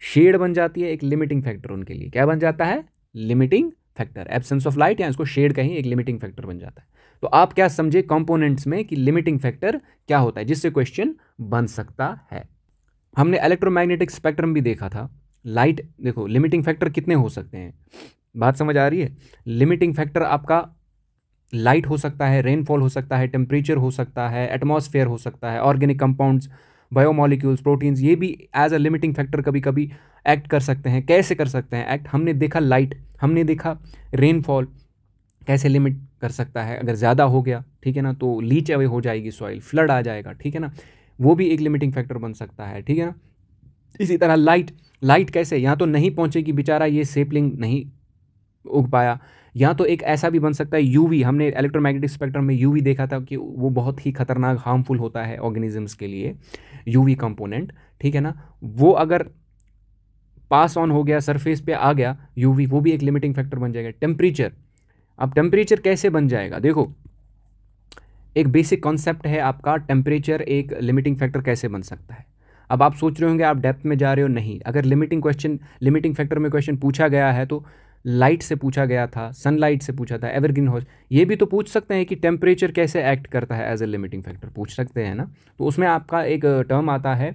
शेड बन जाती है, एक लिमिटिंग फैक्टर उनके लिए। क्या बन जाता है? Limiting factor. Absence of light या इसको शेड कहीं, एक लिमिटिंग फैक्टर बन जाता है। तो आप क्या समझे कंपोनेंट्स में कि लिमिटिंग फैक्टर क्या होता है, जिससे क्वेश्चन बन सकता है। हमने इलेक्ट्रोमैग्नेटिक स्पेक्ट्रम भी देखा था, लाइट देखो लिमिटिंग फैक्टर कितने हो सकते हैं, बात समझ आ रही है। लिमिटिंग फैक्टर आपका लाइट हो सकता है, रेनफॉल हो सकता है, टेम्परेचर हो सकता है, एटमॉस्फेयर हो सकता है, ऑर्गेनिक कंपाउंड्स, बायोमोलिक्यूल्स, प्रोटीन्स, ये भी एज अ लिमिटिंग फैक्टर कभी कभी एक्ट कर सकते हैं। कैसे कर सकते हैं एक्ट? हमने देखा लाइट, हमने देखा रेनफॉल कैसे लिमिट कर सकता है। अगर ज़्यादा हो गया, ठीक है ना, तो लीच अवे हो जाएगी सॉइल, फ्लड आ जाएगा, ठीक है ना, वो भी एक लिमिटिंग फैक्टर बन सकता है, ठीक है ना। इसी तरह लाइट कैसे, यहाँ तो नहीं पहुँचेगी, बेचारा ये सेपलिंग नहीं उग पाया। या तो एक ऐसा भी बन सकता है यूवी, हमने इलेक्ट्रोमैग्नेटिक स्पेक्ट्रम में यूवी देखा था कि वो बहुत ही खतरनाक हार्मफुल होता है ऑर्गेनिजम्स के लिए, यूवी कंपोनेंट, ठीक है ना। वो अगर पास ऑन हो गया, सरफेस पे आ गया यूवी, वो भी एक लिमिटिंग फैक्टर बन जाएगा। टेम्परेचर, अब टेम्परेचर कैसे बन जाएगा? देखो एक बेसिक कॉन्सेप्ट है आपका, टेम्परेचर एक लिमिटिंग फैक्टर कैसे बन सकता है। अब आप सोच रहे होंगे, आप डेप्थ में जा रहे हो, नहीं, अगर लिमिटिंग फैक्टर में क्वेश्चन पूछा गया है तो लाइट से पूछा गया था, सनलाइट से पूछा था, एवरग्रीन हाउस, ये भी तो पूछ सकते हैं कि टेम्परेचर कैसे एक्ट करता है एज ए लिमिटिंग फैक्टर, पूछ सकते हैं ना। तो उसमें आपका एक टर्म आता है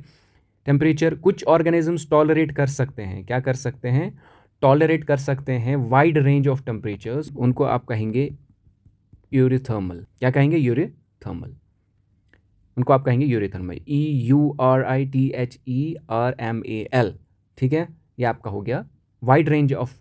टेम्परेचर। कुछ ऑर्गेनिजम्स टॉलरेट कर सकते हैं, क्या कर सकते हैं? टॉलरेट कर सकते हैं वाइड रेंज ऑफ टेम्परेचर्स, उनको आप कहेंगे यूरिथर्मल। क्या कहेंगे? यूरिथर्मल, उनको आप कहेंगे यूरिथर्मल, EURITHERMAL, ठीक है। ये आपका हो गया वाइड रेंज ऑफ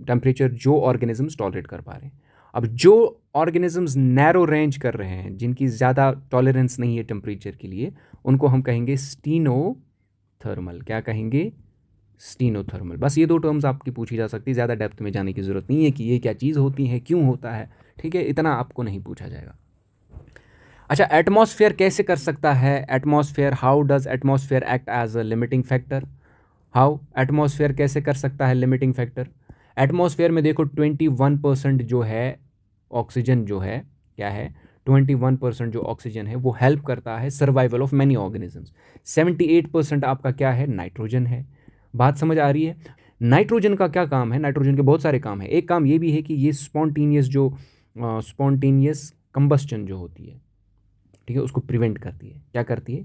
टेम्परेचर जो ऑर्गेनिजम्स टॉलरेट कर पा रहे हैं। अब जो ऑर्गेनिजम्स नैरो रेंज कर रहे हैं, जिनकी ज़्यादा टॉलरेंस नहीं है टेम्परेचर के लिए, उनको हम कहेंगे स्टीनोथर्मल। क्या कहेंगे? स्टीनोथर्मल। बस ये दो टर्म्स आपकी पूछी जा सकती है, ज़्यादा डेप्थ में जाने की ज़रूरत नहीं है कि ये क्या चीज़ होती है, क्यों होता है, ठीक है, इतना आपको नहीं पूछा जाएगा। अच्छा, एटमॉस्फेयर कैसे कर सकता है? Atmosphere, how does atmosphere act as a limiting factor? How atmosphere कैसे कर सकता है लिमिटिंग फैक्टर? एटमॉस्फेयर में देखो 21% जो है ऑक्सीजन, जो है क्या है, 21% जो ऑक्सीजन है वो हेल्प करता है सर्वाइवल ऑफ मैनी ऑर्गेनिजम्स। 78% आपका क्या है? नाइट्रोजन है। बात समझ आ रही है? नाइट्रोजन का क्या काम है? नाइट्रोजन के बहुत सारे काम है। एक काम ये भी है कि ये स्पॉन्टेनियस कंबस्टन जो होती है, ठीक है, उसको प्रिवेंट करती है। क्या करती है?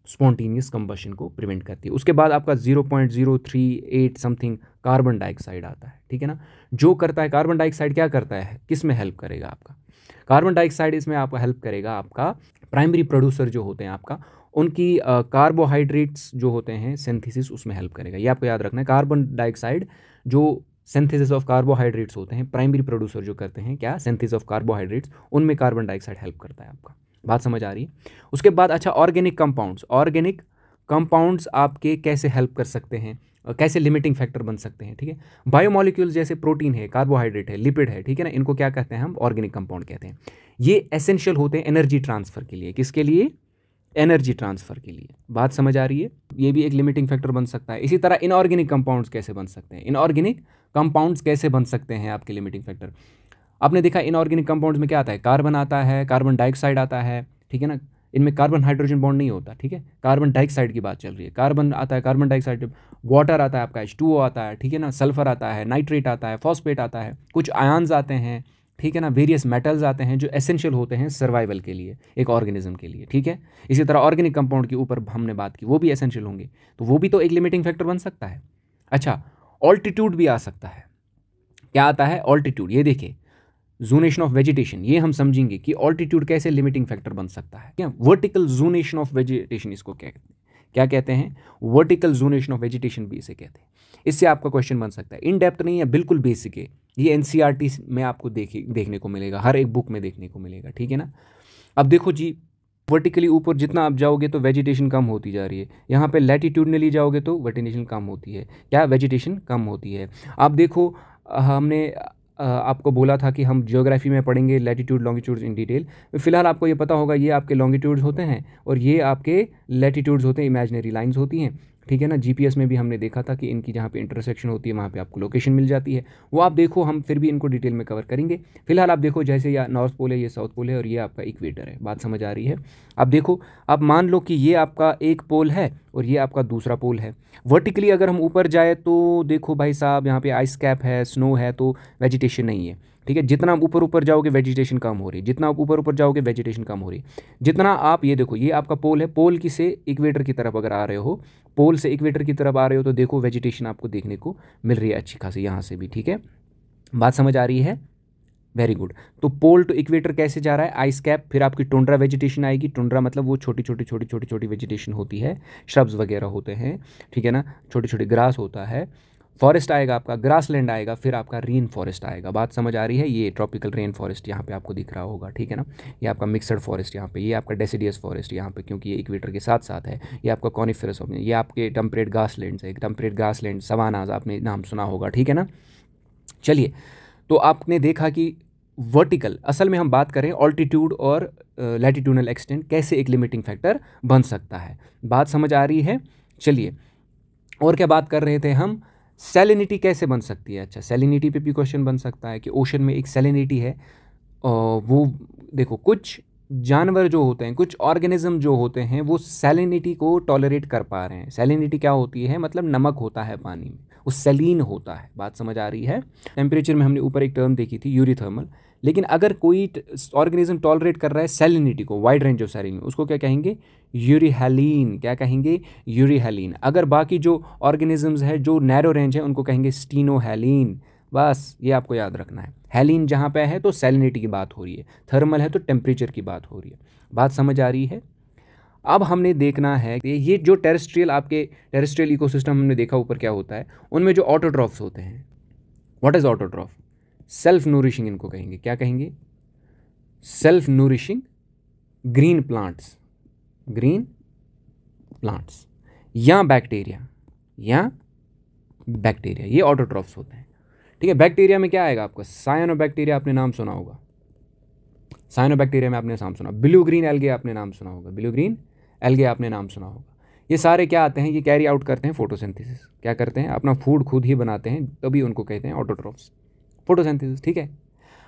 स्पॉन्टेनियस कंबशन को प्रिवेंट करती है। उसके बाद आपका 0.038 समथिंग कार्बन डाइऑक्साइड आता है, ठीक है ना, जो करता है कार्बन डाइऑक्साइड, क्या करता है, किस में हेल्प करेगा आपका? कार्बन डाइऑक्साइड इसमें आपका हेल्प करेगा, आपका प्राइमरी प्रोड्यूसर जो होते हैं आपका, उनकी कार्बोहाइड्रेट्स जो होते हैं सिंथेसिस, उसमें हेल्प करेगा। ये आपको याद रखना है, कार्बन डाइऑक्साइड जो सिंथेसिस ऑफ कार्बोहाइड्रेट्स होते हैं, प्राइमरी प्रोड्यूसर जो करते हैं क्या, सिंथेसिस ऑफ कार्बोहाइड्रेट्स, उनमें कार्बन डाइऑक्साइड हेल्प करता है आपका। बात समझ आ रही है? उसके बाद अच्छा, ऑर्गेनिक कंपाउंड्स आपके कैसे हेल्प कर सकते हैं, कैसे लिमिटिंग फैक्टर बन सकते हैं, ठीक है। बायोमोलिक्यूल्स जैसे प्रोटीन है, कार्बोहाइड्रेट है, लिपिड है, ठीक है ना, इनको क्या कहते हैं हम? ऑर्गेनिक कंपाउंड कहते हैं। ये एसेंशियल होते हैं एनर्जी ट्रांसफर के लिए। किसके लिए? एनर्जी ट्रांसफर के लिए। बात समझ आ रही है? ये भी एक लिमिटिंग फैक्टर बन सकता है। इसी तरह इनऑर्गेनिक कंपाउंड्स कैसे बन सकते हैं? इनऑर्गेनिक कंपाउंड्स कैसे बन सकते हैं आपके लिमिटिंग फैक्टर? आपने देखा इनऑर्गेनिक कंपाउंड्स में क्या आता है? कार्बन आता है, कार्बन डाइऑक्साइड आता है, ठीक है ना, इनमें कार्बन हाइड्रोजन बॉन्ड नहीं होता, ठीक है, कार्बन डाइऑक्साइड की बात चल रही है। कार्बन आता है, कार्बन डाइऑक्साइड, वाटर आता है आपका, H2O आता है, ठीक है ना, सल्फर आता है, नाइट्रेट आता है, फॉस्फेट आता है, कुछ आयन्स आते हैं, ठीक है ना, वेरियस मेटल्स आते हैं जो एसेंशियल होते हैं सर्वाइवल के लिए, एक ऑर्गेनिज्म के लिए, ठीक है। इसी तरह ऑर्गेनिक कंपाउंड के ऊपर हमने बात की, वो भी एसेंशियल होंगे, तो वो भी तो एक लिमिटिंग फैक्टर बन सकता है। अच्छा, ऑल्टीट्यूड भी आ सकता है। क्या आता है? ऑल्टीट्यूड। ये देखिए, जोनेशन ऑफ वेजिटेशन, ये हम समझेंगे कि ऑल्टीट्यूड कैसे लिमिटिंग फैक्टर बन सकता है। क्या? वर्टिकल जोनेशन ऑफ वेजिटेशन इसको क्या कहते हैं? वर्टिकल जोनेशन ऑफ वेजिटेशन भी इसे कहते हैं। इससे आपका क्वेश्चन बन सकता है, इन डेप्थ नहीं है, बिल्कुल बेसिक है, ये एनसीईआरटी में आपको देखने को मिलेगा, हर एक बुक में देखने को मिलेगा, ठीक है ना। अब देखो जी, वर्टिकली ऊपर जितना आप जाओगे तो वेजिटेशन कम होती जा रही है, यहाँ पे लैटिट्यूडनली जाओगे तो वेजिटेशन कम होती है। क्या? वेजिटेशन कम होती है। आप देखो, हमने आपको बोला था कि हम ज्योग्राफी में पढ़ेंगे लैटिट्यूड लॉन्गिट्यूड्स इन डिटेल। फिलहाल आपको ये पता होगा, ये आपके लॉन्गिट्यूड्स होते हैं और ये आपके लैटिट्यूड्स होते हैं, इमेजिनरी लाइंस होती हैं, ठीक है ना। जीपीएस में भी हमने देखा था कि इनकी जहाँ पे इंटरसेक्शन होती है वहाँ पे आपको लोकेशन मिल जाती है, वो आप देखो, हम फिर भी इनको डिटेल में कवर करेंगे। फिलहाल आप देखो, जैसे ये नॉर्थ पोल है, ये साउथ पोल है और ये आपका इक्वेटर है। बात समझ आ रही है? आप देखो, आप मान लो कि ये आपका एक पोल है और ये आपका दूसरा पोल है। वर्टिकली अगर हम ऊपर जाए तो देखो भाई साहब, यहाँ पे आइस कैप है, स्नो है, तो वेजिटेशन नहीं है। ठीक है, जितना आप ऊपर ऊपर जाओगे वेजिटेशन कम हो रही है, जितना आप ऊपर ऊपर जाओगे वेजिटेशन कम हो रही है। जितना आप, ये देखो ये आपका पोल है, पोल की से इक्वेटर की तरफ अगर आ रहे हो, पोल से इक्वेटर की तरफ आ रहे हो तो देखो वेजिटेशन आपको देखने को मिल रही है अच्छी खासी यहाँ से भी। ठीक है, बात समझ आ रही है? Very good. तो पोल टू इक्वेटर कैसे जा रहा है? आइस कैप, फिर आपकी टुंड्रा वेजिटेशन आएगी। टुंड्रा मतलब वो छोटी छोटी वेजिटेशन होती है, श्रब्स वगैरह होते हैं, ठीक है ना, छोटी छोटी ग्रास होता है। फॉरेस्ट आएगा आपका, ग्रास लैंड आएगा, फिर आपका रेन फॉरेस्ट आएगा। बात समझ आ रही है? ये ट्रॉपिकल रेन फॉरेस्ट यहाँ पे आपको दिख रहा होगा, ठीक है ना। ये आपका मिक्सड फॉरेस्ट यहाँ पे, ये आपका डेसिडियस फॉरेस्ट यहाँ पे, क्योंकि ये इक्वेटर के साथ साथ है। ये आपका कॉनिफेरस, ये आपके टेम्परेट ग्रास लैंड है, टेम्परेट ग्रास लैंड, सवानाज आपने नाम सुना होगा, ठीक है ना। चलिए, तो आपने देखा कि वर्टिकल, असल में हम बात करें ऑल्टीट्यूड और लैटिट्यूडनल एक्सटेंट कैसे एक लिमिटिंग फैक्टर बन सकता है। बात समझ आ रही है? चलिए, और क्या बात कर रहे थे हम? सैलिनिटी कैसे बन सकती है। अच्छा, सैलिनिटी पे भी क्वेश्चन बन सकता है कि ओशन में एक सैलिनिटी है, वो देखो कुछ जानवर जो होते हैं, कुछ ऑर्गेनिज्म जो होते हैं, वो सैलिनिटी को टॉलरेट कर पा रहे हैं। सैलिनिटी क्या होती है? मतलब नमक होता है पानी में, वो सैलीन होता है। बात समझ आ रही है? टेम्परेचर में हमने ऊपर एक टर्म देखी थी यूरीथर्मल, लेकिन अगर कोई ऑर्गेनिज्म टॉलरेट कर रहा है सैलिनिटी को, वाइड रेंज ऑफ सैलिन, उसको क्या कहेंगे? यूरीहैलीन। क्या कहेंगे? यूरीहैलीन। अगर बाकी जो ऑर्गेनिजम्स है जो नैरो रेंज है उनको कहेंगे स्टीनोहैलीन। बस ये आपको याद रखना है। हैलीन जहाँ पे है तो सैलिनिटी की बात हो रही है, थर्मल है तो टेम्परेचर की बात हो रही है। बात समझ आ रही है? अब हमने देखना है कि ये जो टेरेस्ट्रियल, आपके टेरेस्ट्रियल इकोसिस्टम हमने देखा ऊपर क्या होता है, उनमें जो ऑटोट्रॉफ्स होते हैं। What is autotroph? Self nourishing इनको कहेंगे। क्या कहेंगे? Self nourishing green plants, green plants या बैक्टीरिया, या बैक्टीरिया, ये ऑटोट्रॉफ्स होते हैं। ठीक है, बैक्टीरिया में क्या आएगा आपका? साइनोबैक्टीरिया, आपने नाम सुना होगा। साइनोबैक्टीरिया में आपने नाम सुना। ब्लू ग्रीन एल्गे आपने नाम सुना होगा, ब्लू ग्रीन एल्गे आपने नाम सुना होगा। ये सारे क्या आते हैं? ये कैरी आउट करते हैं फोटोसिंथेसिस। क्या करते हैं? अपना फूड खुद ही बनाते हैं, तभी उनको कहते हैं ऑटोट्रॉफ्स, फोटोसिंथेसिस। ठीक है,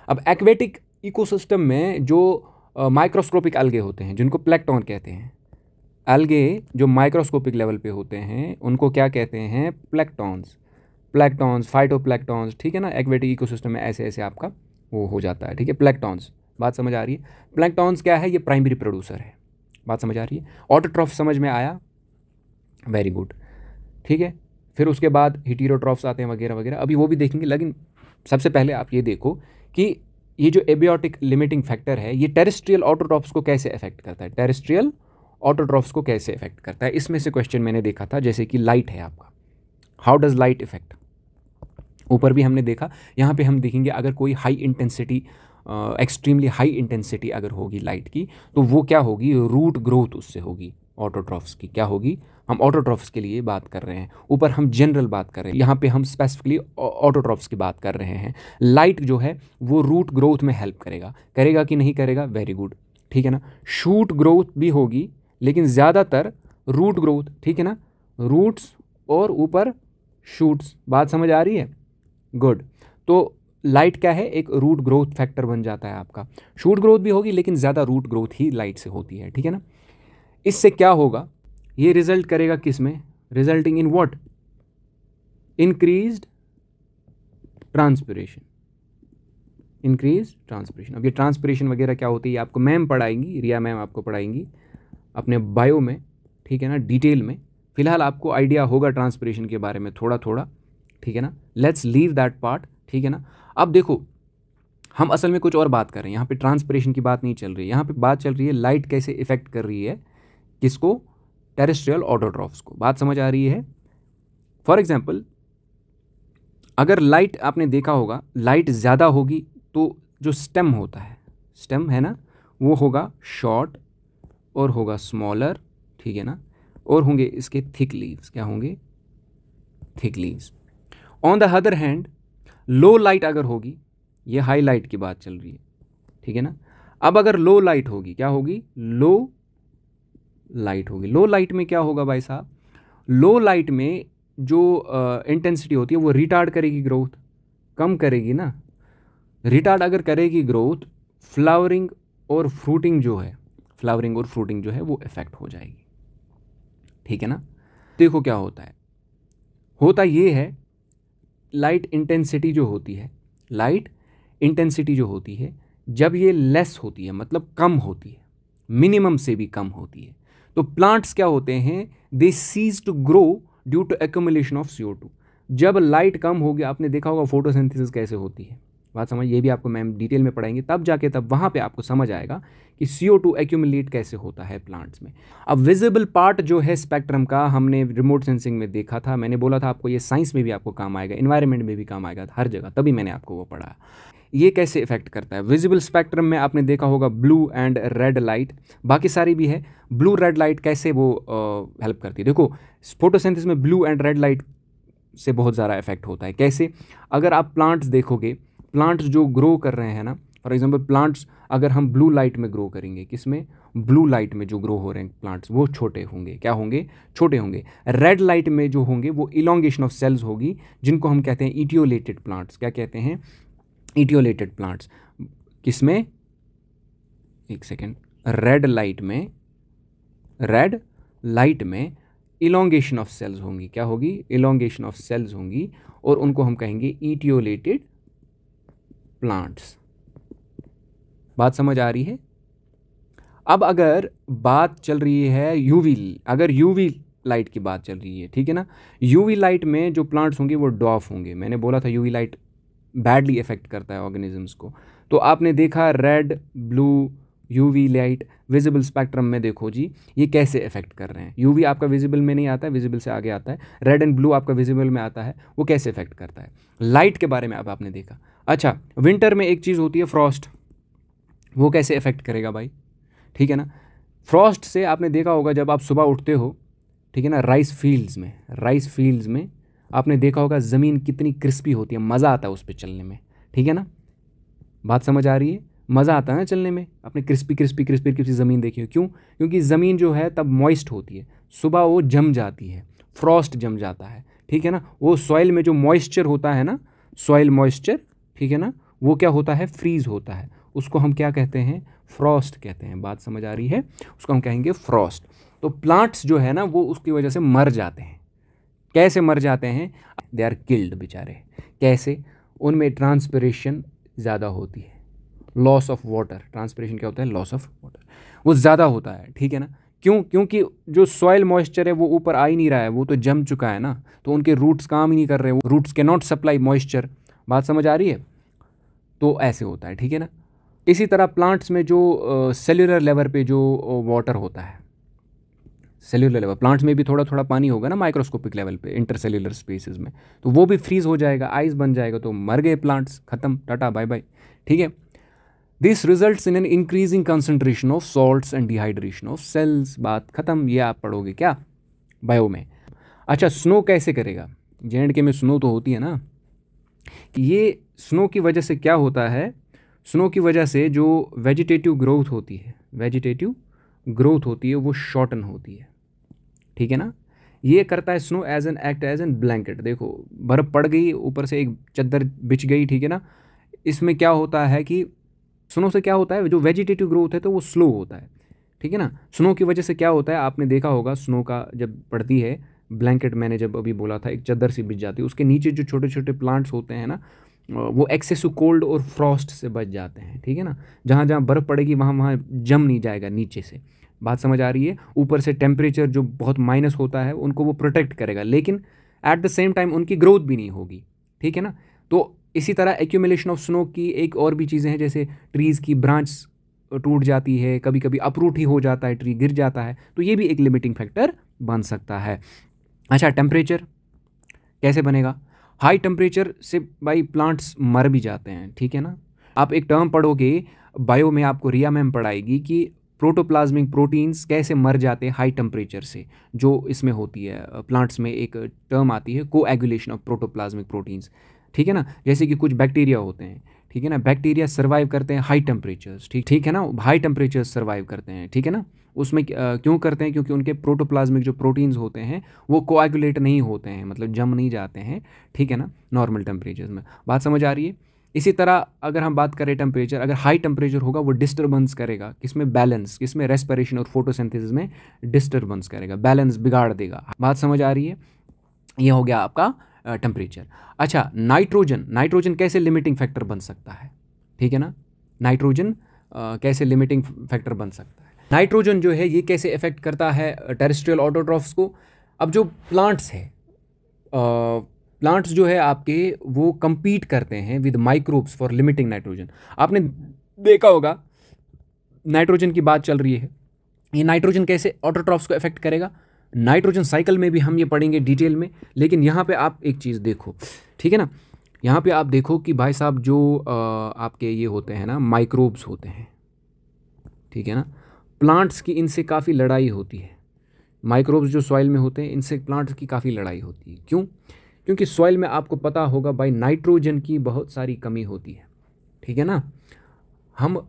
अब एक्वेटिक इकोसिस्टम में जो माइक्रोस्कोपिक एल्गे होते हैं, जिनको प्लैंक्टन कहते हैं, एल्गे जो माइक्रोस्कोपिक लेवल पे होते हैं उनको क्या कहते हैं? Planktons, planktons, phytoplanktons. ठीक है ना, एक्वेटिक इकोसिस्टम में ऐसे ऐसे आपका वो हो जाता है। ठीक है, प्लैंक्टन्स। बात समझ आ रही है? प्लैंक्टन्स क्या है? ये प्राइमरी प्रोड्यूसर है। बात समझ आ रही है? ऑटोट्रॉफ समझ में आया? Very good. ठीक है, फिर उसके बाद हेटेरोट्रॉफ्स आते हैं वगैरह वगैरह, अभी वो भी देखेंगे। लेकिन सबसे पहले आप ये देखो कि ये जो एबियोटिक लिमिटिंग फैक्टर है ये टेरेस्ट्रियल ऑटोट्रॉफ्स को कैसे अफेक्ट करता है, टेरेस्ट्रियल ऑटोट्रॉफ्स को कैसे अफेक्ट करता है। इसमें से क्वेश्चन मैंने देखा था, जैसे कि लाइट है आपका, हाउ डज लाइट इफेक्ट। ऊपर भी हमने देखा, यहाँ पे हम देखेंगे अगर कोई high intensity, extremely high intensity अगर होगी लाइट की, तो वो क्या होगी? रूट ग्रोथ उससे होगी, ऑटोट्रॉफ्स की। क्या होगी? हम ऑटोट्रॉफ्स के लिए बात कर रहे हैं, ऊपर हम जनरल बात कर रहे हैं, यहाँ पे हम स्पेसिफिकली ऑटोट्रॉफ्स की बात कर रहे हैं। लाइट जो है वो रूट ग्रोथ में हेल्प करेगा, करेगा कि नहीं करेगा? Very good. ठीक है ना, शूट ग्रोथ भी होगी, लेकिन ज़्यादातर रूट ग्रोथ। ठीक है ना, रूट्स और ऊपर शूट्स। बात समझ आ रही है? गुड। तो लाइट क्या है? एक रूट ग्रोथ फैक्टर बन जाता है आपका। शूट ग्रोथ भी होगी, लेकिन ज़्यादा रूट ग्रोथ ही लाइट से होती है। ठीक है ना, इससे क्या होगा? ये रिजल्ट करेगा किस में? Resulting in what? Increased transpiration, increase transpiration. अब ये ट्रांसपिरेशन वगैरह क्या होती है आपको मैम पढ़ाएंगी, रिया मैम आपको पढ़ाएंगी अपने बायो में। ठीक है ना, डिटेल में। फिलहाल आपको आइडिया होगा ट्रांसपिरेशन के बारे में थोड़ा थोड़ा। ठीक है ना, लेट्स लीव दैट पार्ट। ठीक है ना, अब देखो हम असल में कुछ और बात कर रहे हैं, यहाँ पे ट्रांसपिरेशन की बात नहीं चल रही है, यहाँ पे बात चल रही है लाइट कैसे इफेक्ट कर रही है किसको? टेरेस्ट्रियल ऑटोट्रॉफ्स को। बात समझ आ रही है? फॉर एग्जाम्पल, अगर लाइट, आपने देखा होगा लाइट ज़्यादा होगी तो जो स्टेम होता है, स्टेम है ना, वो होगा शॉर्ट और होगा स्मॉलर। ठीक है ना, और होंगे इसके थिक लीव्स। क्या होंगे? Thick leaves. On the other hand, low light अगर होगी, ये हाई लाइट की बात चल रही है। ठीक है ना, अब अगर लो लाइट होगी, क्या होगी? लो लाइट होगी। लो लाइट में क्या होगा भाई साहब? लो लाइट में जो इंटेंसिटी होती है वो रिटार्ड करेगी ग्रोथ, कम करेगी ना। रिटार्ड अगर करेगी ग्रोथ, फ्लावरिंग और फ्रूटिंग जो है, फ्लावरिंग और फ्रूटिंग जो है वो इफेक्ट हो जाएगी। ठीक है ना, देखो क्या होता ये है, लाइट इंटेंसिटी जो होती है जब ये लेस होती है, मतलब कम होती है, मिनिमम से भी कम होती है, तो प्लांट्स क्या होते हैं, they cease to grow due to accumulation of CO2। जब लाइट कम होगी, आपने देखा होगा फोटोसिंथेसिस कैसे होती है, बात समझ, ये भी आपको मैम डिटेल में पढ़ाएंगे, तब वहाँ पे आपको समझ आएगा कि CO2 एक्यूमुलेट कैसे होता है प्लांट्स में। अब विजिबल पार्ट जो है स्पेक्ट्रम का, हमने रिमोट सेंसिंग में देखा था, मैंने बोला था आपको ये साइंस में भी आपको काम आएगा, इन्वायरमेंट में भी काम आएगा, हर जगह, तभी मैंने आपको वो पढ़ाया। ये कैसे इफेक्ट करता है विजिबल स्पेक्ट्रम में, आपने देखा होगा ब्लू एंड रेड लाइट, बाकी सारी भी है। ब्लू रेड लाइट कैसे वो हेल्प करती है, देखो फोटोसिंथेसिस में ब्लू एंड रेड लाइट से बहुत ज़्यादा इफेक्ट होता है। कैसे, अगर आप प्लांट्स देखोगे, प्लांट्स जो ग्रो कर रहे हैं ना, फॉर एग्जांपल प्लांट्स अगर हम ब्लू लाइट में ग्रो करेंगे, किसमें, ब्लू लाइट में जो ग्रो हो रहे हैं प्लांट्स, वो छोटे होंगे, क्या होंगे, छोटे होंगे। रेड लाइट में जो होंगे वो इलोंगेशन ऑफ सेल्स होगी, जिनको हम कहते हैं इटियोलेटेड प्लांट्स। क्या कहते हैं, इटियोलेटेड प्लांट्स। किसमें, एक सेकेंड, रेड लाइट में इलोंगेशन ऑफ सेल्स होंगी, क्या होगी, इलोंगेशन ऑफ सेल्स होंगी, और उनको हम कहेंगे इटियोलेटेड प्लांट्स। बात समझ आ रही है। अब अगर बात चल रही है यूवी लाइट की बात चल रही है, ठीक है ना, यूवी लाइट में जो प्लांट्स होंगे वो डॉफ होंगे। मैंने बोला था यूवी लाइट बैडली इफेक्ट करता है ऑर्गेनिजम्स को, तो आपने देखा red, blue, UV light visible spectrum में, देखो जी ये कैसे इफेक्ट कर रहे हैं। यूवी आपका विजिबल में नहीं आता है, विजिबल से आगे आता है। रेड एंड ब्लू आपका विजिबल में आता है, वो कैसे इफेक्ट करता है। लाइट के बारे में अब आपने देखा। अच्छा, विंटर में एक चीज़ होती है फ्रॉस्ट, वो कैसे इफेक्ट करेगा भाई, ठीक है ना। फ्रॉस्ट से आपने देखा होगा जब आप सुबह उठते हो, ठीक है ना, राइस फील्ड्स में आपने देखा होगा ज़मीन कितनी क्रिस्पी होती है, मज़ा आता है उस पर चलने में, ठीक है ना। बात समझ आ रही है, मज़ा आता है ना चलने में। आपने क्रिस्पी ज़मीन देखी हो, क्यों, क्योंकि ज़मीन जो है तब मॉइस्ट होती है, सुबह वो जम जाती है, फ्रॉस्ट जम जाता है, ठीक है ना। वो सॉइल में जो मॉइस्चर होता है ना, सॉइल मॉइस्चर, ठीक है ना, वो क्या होता है, फ्रीज होता है, उसको हम क्या कहते हैं, फ्रॉस्ट कहते हैं। बात समझ आ रही है, उसको हम कहेंगे फ्रॉस्ट। तो प्लांट्स जो है ना वो उसकी वजह से मर जाते हैं। कैसे मर जाते हैं, दे आर किल्ड बेचारे। कैसे, उनमें ट्रांसपिरेशन ज़्यादा होती है, लॉस ऑफ वाटर, ट्रांसपिरेशन क्या होता है, लॉस ऑफ वाटर, वो ज़्यादा होता है, ठीक है ना। क्यों, क्योंकि जो सॉइल मॉइस्चर है वो ऊपर आ ही नहीं रहा है, वो तो जम चुका है ना, तो उनके रूट्स काम ही नहीं कर रहे, roots can not supply moisture. बात समझ आ रही है, तो ऐसे होता है, ठीक है ना। इसी तरह प्लांट्स में जो सेल्यूलर लेवल पे जो वाटर होता है, सेल्यूलर लेवल, प्लांट्स में भी थोड़ा थोड़ा पानी होगा ना माइक्रोस्कोपिक लेवल पे, इंटरसेल्यूलर स्पेसेस में, तो वो भी फ्रीज हो जाएगा, आइस बन जाएगा, तो मर गए प्लांट्स, खत्म, टाटा बाय बाय, ठीक है। This results in an increasing concentration of salts and dehydration of cells. बात खत्म, ये आप पढ़ोगे क्या, बायो में। अच्छा, स्नो कैसे करेगा, J&K में स्नो तो होती है ना, ये स्नो की वजह से क्या होता है, स्नो की वजह से जो वेजिटेटिव ग्रोथ होती है वो शॉर्टन होती है, ठीक है ना। ये करता है स्नो एज एन ब्लैंकेट। देखो बर्फ़ पड़ गई, ऊपर से एक चद्दर बिछ गई, ठीक है ना। इसमें क्या होता है कि स्नो से क्या होता है, जो वेजिटेटिव ग्रोथ है तो वो स्लो होता है, ठीक है ना। स्नो की वजह से क्या होता है, आपने देखा होगा स्नो का जब पड़ती है ब्लैंकेट, मैंने जब अभी बोला था एक चद्दर सी बिछ जाती है, उसके नीचे जो छोटे छोटे प्लांट्स होते हैं ना, वो एक्सेसिव कोल्ड और फ्रॉस्ट से बच जाते हैं, ठीक है ना। जहाँ जहाँ बर्फ़ पड़ेगी वहाँ जम नहीं जाएगा नीचे से। बात समझ आ रही है। ऊपर से टेम्परेचर जो बहुत माइनस होता है उनको वो प्रोटेक्ट करेगा, लेकिन एट द सेम टाइम उनकी ग्रोथ भी नहीं होगी, ठीक है ना। तो इसी तरह एक्यूमुलेशन ऑफ स्नो की एक और भी चीज़ें हैं, जैसे ट्रीज़ की ब्रांच टूट जाती है, कभी कभी अपरूट ही हो जाता है, ट्री गिर जाता है, तो ये भी एक लिमिटिंग फैक्टर बन सकता है। अच्छा, टेम्परेचर कैसे बनेगा, हाई टेम्परेचर से भाई प्लांट्स मर भी जाते हैं, ठीक है ना। आप एक टर्म पढ़ोगे बायो में, आपको रिया मैम पढ़ाएगी कि प्रोटोप्लाज्मिक प्रोटीन्स कैसे मर जाते हैं हाई टेम्परेचर से, जो इसमें होती है प्लांट्स में एक टर्म आती है कोएगुलेशन ऑफ प्रोटोप्लाज्मिक प्रोटीन्स, ठीक है ना। जैसे कि कुछ बैक्टीरिया होते हैं, ठीक है ना, बैक्टीरिया सर्वाइव करते हैं हाई टेम्परेचर्स, ठीक है ना, हाई टेम्परेचर्स सर्वाइव करते हैं, ठीक है ना। उसमें क्यों करते हैं, क्योंकि उनके प्रोटोप्लाज्मिक जो प्रोटीन्स होते हैं वो कोएगुलेट नहीं होते हैं, मतलब जम नहीं जाते हैं, ठीक है ना, नॉर्मल टेम्परेचर्स में। बात समझ आ रही है। इसी तरह अगर हम बात करें टेम्परेचर, अगर हाई टेम्परेचर होगा वो डिस्टर्बेंस करेगा किसमें, बैलेंस, किसमें, रेस्पिरेशन और फोटोसिंथेसिस में डिस्टर्बेंस करेगा, बैलेंस बिगाड़ देगा। बात समझ आ रही है? ये हो गया आपका टेम्परेचर। अच्छा, नाइट्रोजन, नाइट्रोजन कैसे लिमिटिंग फैक्टर बन सकता है, ठीक है ना, नाइट्रोजन कैसे लिमिटिंग फैक्टर बन सकता है। नाइट्रोजन जो है ये कैसे इफेक्ट करता है टेरेस्ट्रियल ऑटोट्रॉफ्स को। अब जो प्लांट्स है, प्लांट्स जो है आपके वो compete करते हैं with microbes for limiting nitrogen. आपने देखा होगा नाइट्रोजन की बात चल रही है, ये नाइट्रोजन कैसे ऑटोट्रॉफ्स को इफेक्ट करेगा, नाइट्रोजन साइकिल में भी हम ये पढ़ेंगे डिटेल में। लेकिन यहाँ पे आप एक चीज़ देखो, ठीक है ना, यहाँ पे आप देखो कि भाई साहब जो आपके ये होते हैं ना माइक्रोब्स होते हैं, ठीक है ना, प्लांट्स की इनसे काफ़ी लड़ाई होती है। माइक्रोब्स जो सॉइल में होते हैं इनसे प्लांट्स की काफ़ी लड़ाई होती है। क्यों? क्योंकि सॉइल में आपको पता होगा भाई नाइट्रोजन की बहुत सारी कमी होती है, ठीक है ना। हम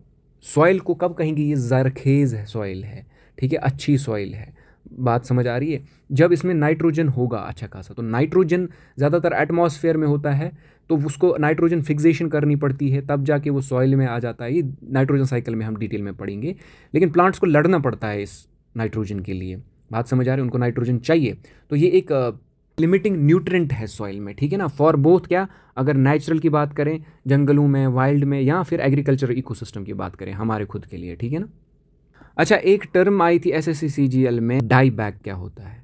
सॉइल को कब कहेंगे ये ज़रखेज़ है सॉइल है, ठीक है, अच्छी सॉइल है। बात समझ आ रही है? जब इसमें नाइट्रोजन होगा अच्छा खासा, तो नाइट्रोजन ज़्यादातर एटमॉस्फेयर में होता है, तो उसको नाइट्रोजन फिक्सेशन करनी पड़ती है, तब जाके वो सॉइल में आ जाता है। ये नाइट्रोजन साइकिल में हम डिटेल में पढ़ेंगे। लेकिन प्लांट्स को लड़ना पड़ता है इस नाइट्रोजन के लिए। बात समझ आ रही है? उनको नाइट्रोजन चाहिए। तो ये एक लिमिटिंग न्यूट्रेंट है सॉइल में, ठीक है ना, फॉर बोथ क्या, अगर नेचुरल की बात करें जंगलों में, वाइल्ड में, या फिर एग्रीकल्चर इकोसिस्टम की बात करें हमारे खुद के लिए, ठीक है ना। अच्छा, एक टर्म आई थी SSC-CGL में, डाई बैक क्या होता है,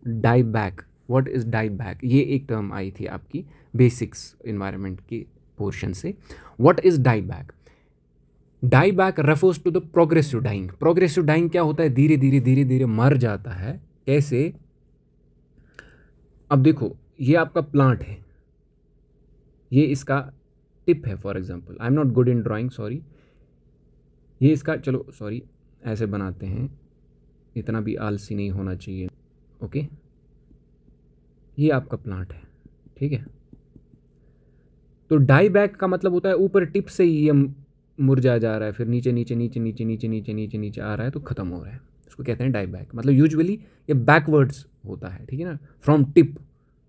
die back, what is die back, ये एक टर्म आई थी आपकी बेसिक्स इन्वायरमेंट की पोर्शन से। What is die back? Die back refers to the progressive dying. Progressive dying क्या होता है? धीरे धीरे धीरे धीरे मर जाता है। कैसे? अब देखो ये आपका प्लांट है, ये इसका टिप है for example, I am not good in drawing, sorry, ये इसका, चलो सॉरी ऐसे बनाते हैं, इतना भी आलसी नहीं होना चाहिए, ओके। ये आपका प्लांट है, ठीक है। तो डाई बैक का मतलब होता है ऊपर टिप से ही ये मुरझा जा रहा है, फिर नीचे नीचे नीचे नीचे नीचे नीचे नीचे नीचे आ रहा है तो ख़त्म हो रहा है, इसको कहते हैं डाई बैक। मतलब यूजुअली ये बैकवर्ड्स होता है, ठीक है ना, फ्रॉम टिप,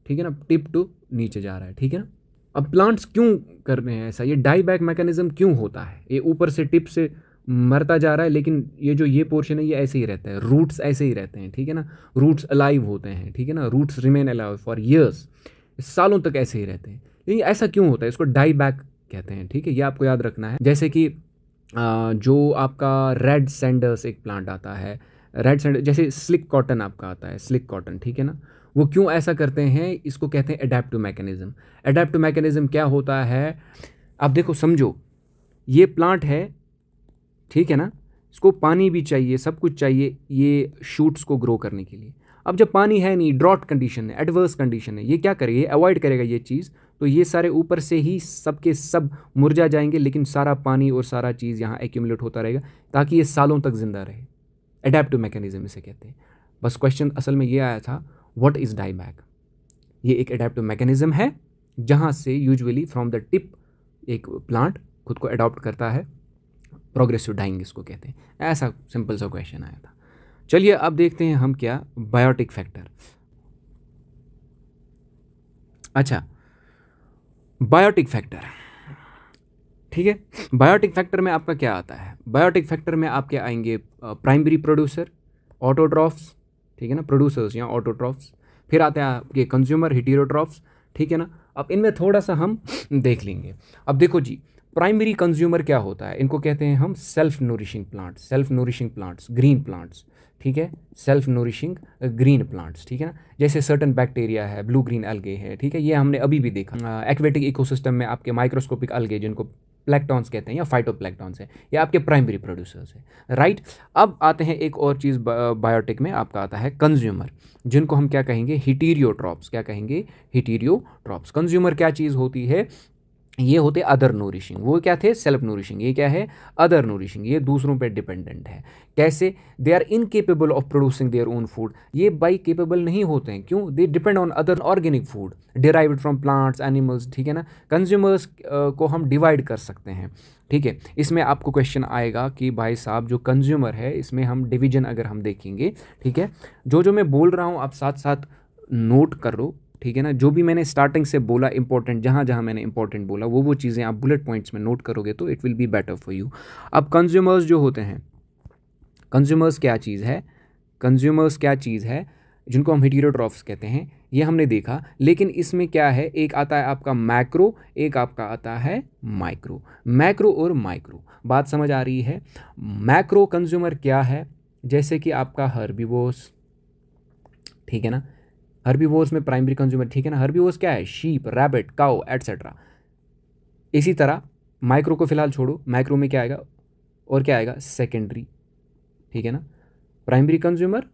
ठीक है ना, टिप टू नीचे जा रहा है, ठीक है ना। अब प्लांट्स क्यों कर रहे हैं ऐसा, ये डाई बैक मैकेनिज्म क्यों होता है? ये ऊपर से टिप से मरता जा रहा है, लेकिन ये जो ये पोर्शन है ये ऐसे ही रहता है, रूट्स ऐसे ही रहते हैं, ठीक है ना, रूट्स अलाइव होते हैं, ठीक है ना, roots remain alive for years, सालों तक ऐसे ही रहते हैं। लेकिन ऐसा क्यों होता है? इसको डाई बैक कहते हैं, ठीक है, ये आपको याद रखना है। जैसे कि जो आपका रेड सैंडर्स एक प्लांट आता है, रेड सैंडर, जैसे स्लिक कॉटन आपका आता है, स्लिक कॉटन, ठीक है ना, वो क्यों ऐसा करते हैं? इसको कहते हैं एडेप्टिव मैकेनिज्म। एडेप्टिव मैकेनिज्म क्या होता है? आप देखो, समझो, ये प्लांट है, ठीक है ना, इसको पानी भी चाहिए, सब कुछ चाहिए ये शूट्स को ग्रो करने के लिए। अब जब पानी है नहीं, ड्रॉट कंडीशन है, एडवर्स कंडीशन है, ये क्या करेगा? ये अवॉइड करेगा ये चीज़, तो ये सारे ऊपर से ही सब के सब मुरझा जाएंगे, लेकिन सारा पानी और सारा चीज़ यहाँ एक्यूमुलेट होता रहेगा ताकि ये सालों तक जिंदा रहे। एडेप्टिव मैकेनिज्म इसे कहते हैं। बस क्वेश्चन असल में ये आया था, व्हाट इज़ डाई बैक? ये एक एडेप्टिव मैकेनिज्म है जहाँ से यूजुअली फ्रॉम द टिप एक प्लांट खुद को अडॉप्ट करता है, प्रोग्रेसिव डाइंग इसको कहते हैं। ऐसा सिंपल सा क्वेश्चन आया था। चलिए अब देखते हैं हम क्या, बायोटिक फैक्टर। अच्छा, बायोटिक फैक्टर, ठीक है, बायोटिक फैक्टर में आपका क्या आता है? बायोटिक फैक्टर में आपके आएंगे प्राइमरी प्रोड्यूसर, ऑटोट्रॉफ्स, ठीक है ना, प्रोड्यूसर्स या ऑटोट्रॉफ्स, फिर आते हैं आपके कंज्यूमर, हेटेरोट्रॉफ्स, ठीक है ना। अब इनमें थोड़ा सा हम देख लेंगे। अब देखो जी, प्राइमरी कंज्यूमर क्या होता है? इनको कहते हैं हम self nourishing plants, self nourishing plants, green plants, ठीक है, सेल्फ नूरिशिंग ग्रीन प्लांट्स, ठीक है ना। जैसे सर्टन बैक्टीरिया है, ब्लू ग्रीन अलगे है, ठीक है, ये हमने अभी भी देखा। एक्वेटिक इकोसिस्टम में आपके माइक्रोस्कोपिक अलगे जिनको प्लैंक्टॉन्स कहते हैं या फाइटोप्लैंक्टॉन्स है, ये आपके प्राइमरी प्रोड्यूसर्स है, राइट। अब आते हैं एक और चीज़ बायोटिक में आपका आता है कंज्यूमर, जिनको हम क्या कहेंगे? हिटीरियोट्रॉप्स। क्या कहेंगे? हिटीरियोट्रॉप्स। कंज्यूमर क्या चीज़ होती है? ये होते अदर नूरिशिंग। वो क्या थे? Self nourishing. ये क्या है? Other nourishing. ये दूसरों पे डिपेंडेंट है। कैसे? They are incapable of producing their own food. ये बाई केपेबल नहीं होते हैं। क्यों? They depend on other organic food derived from plants, animals, ठीक है ना। कंज्यूमर्स को हम डिवाइड कर सकते हैं, ठीक है। इसमें आपको क्वेश्चन आएगा कि भाई साहब जो कंज्यूमर है इसमें हम डिवीजन अगर हम देखेंगे, ठीक है, जो मैं बोल रहा हूँ आप साथ साथ नोट कर लो, ठीक है ना। जो भी मैंने स्टार्टिंग से बोला इंपॉर्टेंट, जहाँ जहाँ मैंने इंपॉर्टेंट बोला वो चीज़ें आप बुलेट पॉइंट्स में नोट करोगे तो it will be better for you. अब कंज्यूमर्स जो होते हैं, कंज्यूमर्स क्या चीज़ है, कंज्यूमर्स क्या चीज़ है, जिनको हम हेटेरोट्रॉफ्स कहते हैं, ये हमने देखा। लेकिन इसमें क्या है, एक आता है आपका मैक्रो, एक आपका आता है माइक्रो। मैक्रो और माइक्रो, बात समझ आ रही है। मैक्रो कंज्यूमर क्या है, जैसे कि आपका हर्बीवोर्स, ठीक है ना। हर्बीवोर्स में प्राइमरी कंज्यूमर, ठीक है ना। हर्बीवोर्स क्या है, शीप, रैबिट, काउ एटसेट्रा। इसी तरह माइक्रो को फिलहाल छोड़ो, माइक्रो में क्या आएगा और क्या आएगा, सेकेंडरी, ठीक है ना। Primary consumer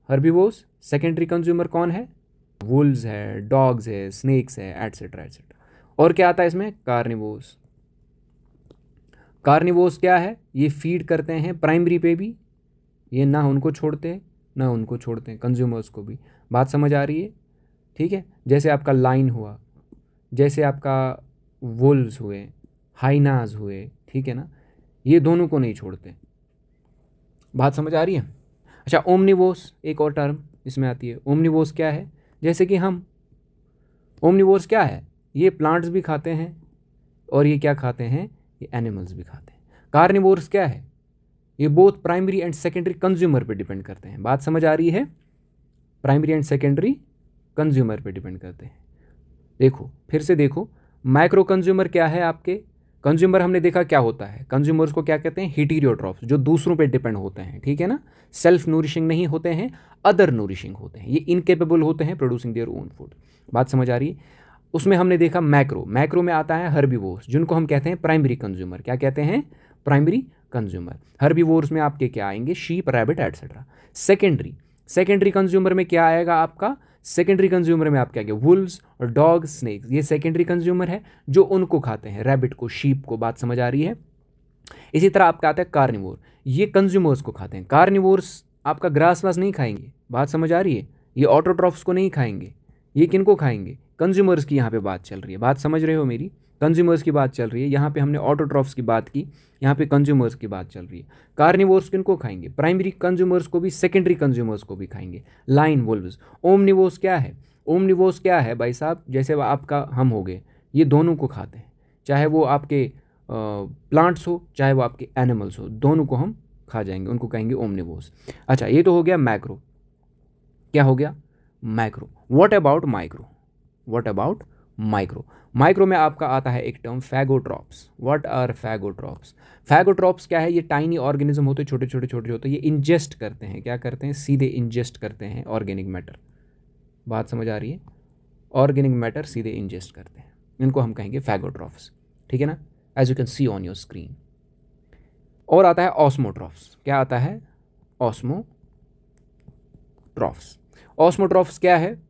herbivores, secondary consumer कौन है, वुल्व्स है, डॉग्स है, स्नेक्स है, एटसेट्रा एटसेट्रा। और क्या आता है इसमें, कार्निवोर्स। कार्निवोर्स क्या है, ये फीड करते हैं प्राइमरी पे भी, ये ना उनको छोड़ते हैं ना उनको छोड़ते हैं, कंज्यूमर्स को भी। बात समझ आ रही है, ठीक है। जैसे आपका लाइन हुआ, जैसे आपका वुल्व्स हुए, हाइनाज हुए, ठीक है ना, ये दोनों को नहीं छोड़ते। बात समझ आ रही है। अच्छा, ओमनिवोर्स एक और टर्म इसमें आती है। ओमनिवोर्स क्या है, जैसे कि हम, ओमनिवोर्स क्या है, ये प्लांट्स भी खाते हैं और ये क्या खाते हैं, ये एनिमल्स भी खाते हैं। कार्निवोर्स क्या है, ये both primary and secondary consumer पे डिपेंड करते हैं। बात समझ आ रही है, प्राइमरी एंड सेकेंडरी कंज्यूमर पे डिपेंड करते हैं। देखो फिर से देखो, माइक्रो कंज्यूमर क्या है आपके, कंज्यूमर हमने देखा क्या होता है, कंज्यूमर्स को क्या कहते हैं, हेटेरोट्रॉफ्स, जो दूसरों पे डिपेंड होते हैं, ठीक है ना। सेल्फ नूरिशिंग नहीं होते हैं, अदर नूरिशिंग होते हैं, ये इनकेपेबल होते हैं प्रोड्यूसिंग देयर ओन फूड। बात समझ आ रही है। उसमें हमने देखा मैक्रो, मैक्रो में आता है हर्बीवोर्स, जिनको हम कहते हैं प्राइमरी कंज्यूमर। क्या कहते हैं, प्राइमरी कंज्यूमर। हर्बीवोर्स में आपके क्या आएंगे, sheep, rabbit etcetera. Secondary, secondary consumer में क्या आएगा आपका, सेकेंडरी कंज्यूमर में आप क्या क्या, वुल्व्स और डॉग, स्नेक्स, ये सेकेंडरी कंज्यूमर है जो उनको खाते हैं, रैबिट को, शीप को। बात समझ आ रही है। इसी तरह आपका आता है कार्निवोर, ये कंज्यूमर्स को खाते हैं। कार्निवोर्स आपका ग्रास वास नहीं खाएंगे, बात समझ आ रही है। ये ऑटोट्रॉफ्स को नहीं खाएंगे, ये किनको खाएंगे, कंज्यूमर्स की यहाँ पे बात चल रही है। बात समझ रहे हो मेरी, कंज्यूमर्स की बात चल रही है। यहाँ पे हमने ऑटोट्रॉफ्स की बात की, यहाँ पे कंज्यूमर्स की बात चल रही है। कार्निवोर्स किनको खाएंगे, प्राइमरी कंज्यूमर्स को भी, सेकेंडरी कंज्यूमर्स को भी खाएंगे, लाइन, वुल्व्स। ओमनिवोर्स क्या है, ओमनिवोर्स क्या है भाई साहब, जैसे आपका हम हो गए, ये दोनों को खाते हैं, चाहे वो आपके प्लांट्स हो चाहे वो आपके एनिमल्स हो, दोनों को हम खा जाएंगे, उनको कहेंगे ओमनिवोर्स। अच्छा, ये तो हो गया मैक्रो। क्या हो गया, macro. What about micro, what about micro. Micro में आपका आता है एक टर्म फैगोट्रॉप्स। व्हाट आर फैगोट्रॉप्स, फैगोट्रॉप्स क्या है, ये टाइनी ऑर्गेनिज्म होते हैं, छोटे छोटे छोटे होते हैं, ये इंजेस्ट करते हैं, क्या करते हैं, सीधे इंजेस्ट करते हैं ऑर्गेनिक मैटर। बात समझ आ रही है, ऑर्गेनिक मैटर सीधे इंजेस्ट करते हैं, इनको हम कहेंगे फैगोट्रॉप्स, ठीक है ना, as you can see on your screen. और आता है ऑस्मोट्रॉफ्स। क्या आता है, ऑस्मोट्रॉफ्स। ऑस्मोट्रॉफ्स क्या है,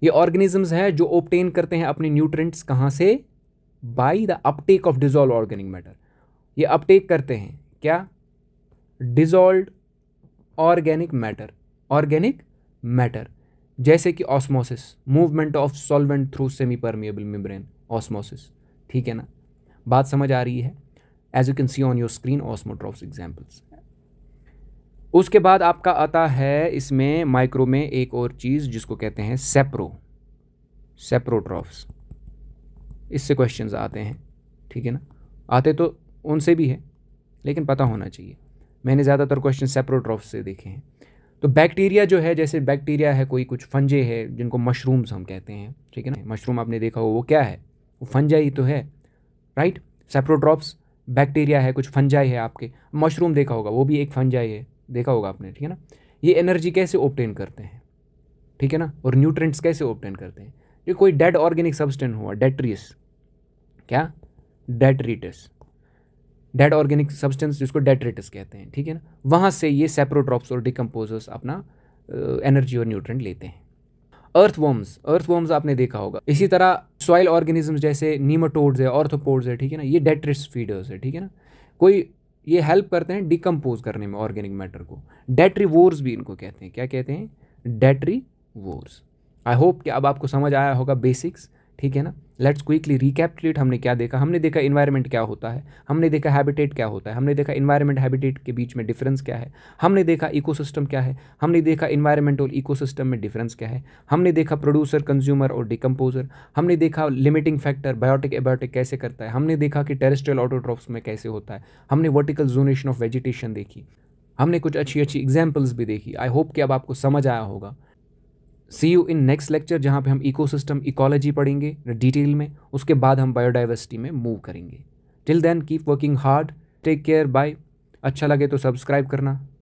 ये ऑर्गेनिजम्स हैं जो ऑब्टेन करते हैं अपने न्यूट्रिएंट्स कहाँ से, by the uptake of dissolve organic matter. ये अपटेक करते हैं क्या, dissolved organic matter, organic matter, जैसे कि osmosis, movement of solvent through semi permeable membrane, osmosis, ठीक है ना। बात समझ आ रही है, as you can see on your screen osmotrophs examples. उसके बाद आपका आता है इसमें माइक्रो में एक और चीज़ जिसको कहते हैं सेप्रोट्रॉफ्स। इससे क्वेश्चंस आते हैं, ठीक है ना, आते तो उनसे भी है लेकिन पता होना चाहिए। मैंने ज़्यादातर क्वेश्चन सेप्रोट्रॉफ्स से देखे हैं। तो बैक्टीरिया जो है, जैसे बैक्टीरिया है, कोई कुछ फंजे है जिनको मशरूम्स हम कहते हैं, ठीक है ना। मशरूम आपने देखा हो, वो क्या है, वो फंजाई ही तो है, राइट। सेप्रोट्रॉफ्स बैक्टीरिया है, कुछ फंजाई है आपके। मशरूम देखा होगा, वो भी एक फंजाई है, देखा होगा आपने, ठीक है ना। ये एनर्जी कैसे ऑब्टेन करते हैं, ठीक है ना, और न्यूट्रिएंट्स कैसे ऑब्टेन करते हैं। ये कोई डेड ऑर्गेनिक सब्सटेंस हुआ, डेट्रियस, क्या, डेट्रिटस, डेड ऑर्गेनिक सब्सटेंस जिसको डेट्रिटस कहते हैं, ठीक है ना, वहाँ से ये सेप्रोट्रॉप्स और डिकम्पोजर्स अपना एनर्जी और न्यूट्रिएंट लेते हैं। अर्थवर्म्स, अर्थवर्म्स आपने देखा होगा। इसी तरह सॉइल ऑर्गेनिजम्स जैसे नीमाटोड्स है, ऑर्थोपोड्स है, ठीक है ना, ये डेट्रिस फीडर्स है, ठीक है ना। कोई ये हेल्प करते हैं डिकम्पोज करने में ऑर्गेनिक मैटर को। डेट्रीवोर्स भी इनको कहते हैं, क्या कहते हैं, डेट्रीवोर्स। आई होप कि अब आपको समझ आया होगा बेसिक्स ठीक है ना। Let's quickly recapitulate. हमने क्या देखा? हमने देखा इन्वायरमेंट क्या होता है, हमने देखा हैबिटेट क्या होता है, हमने देखा इन्वायरमेंट हैबिटेट के बीच में डिफरेंस क्या है, हमने देखा इकोसिस्टम क्या है, हमने देखा इन्वायरमेंट और इकोसिस्टम में डिफरेंस क्या है, हमने देखा प्रोड्यूसर, कंज्यूमर और डिकम्पोजर, हमने देखा लिमिटिंग फैक्टर बायोटिक एबायोटिक कैसे करता है, हमने देखा कि टेरेस्ट्रियल ऑटोट्रॉफ्स में कैसे होता है, हमने वर्टिकल जोनेशन ऑफ वेजिटेशन देखी, हमने कुछ अच्छी अच्छी एग्जाम्पल्स भी देखी। आई होप कि अब आपको समझ आया होगा। सी यू इन नेक्स्ट लेक्चर, जहाँ पे हम इकोसिस्टम इकोलॉजी पढ़ेंगे डिटेल में, उसके बाद हम बायोडाइवर्सिटी में मूव करेंगे। Till then keep working hard, take care, bye. अच्छा लगे तो सब्सक्राइब करना।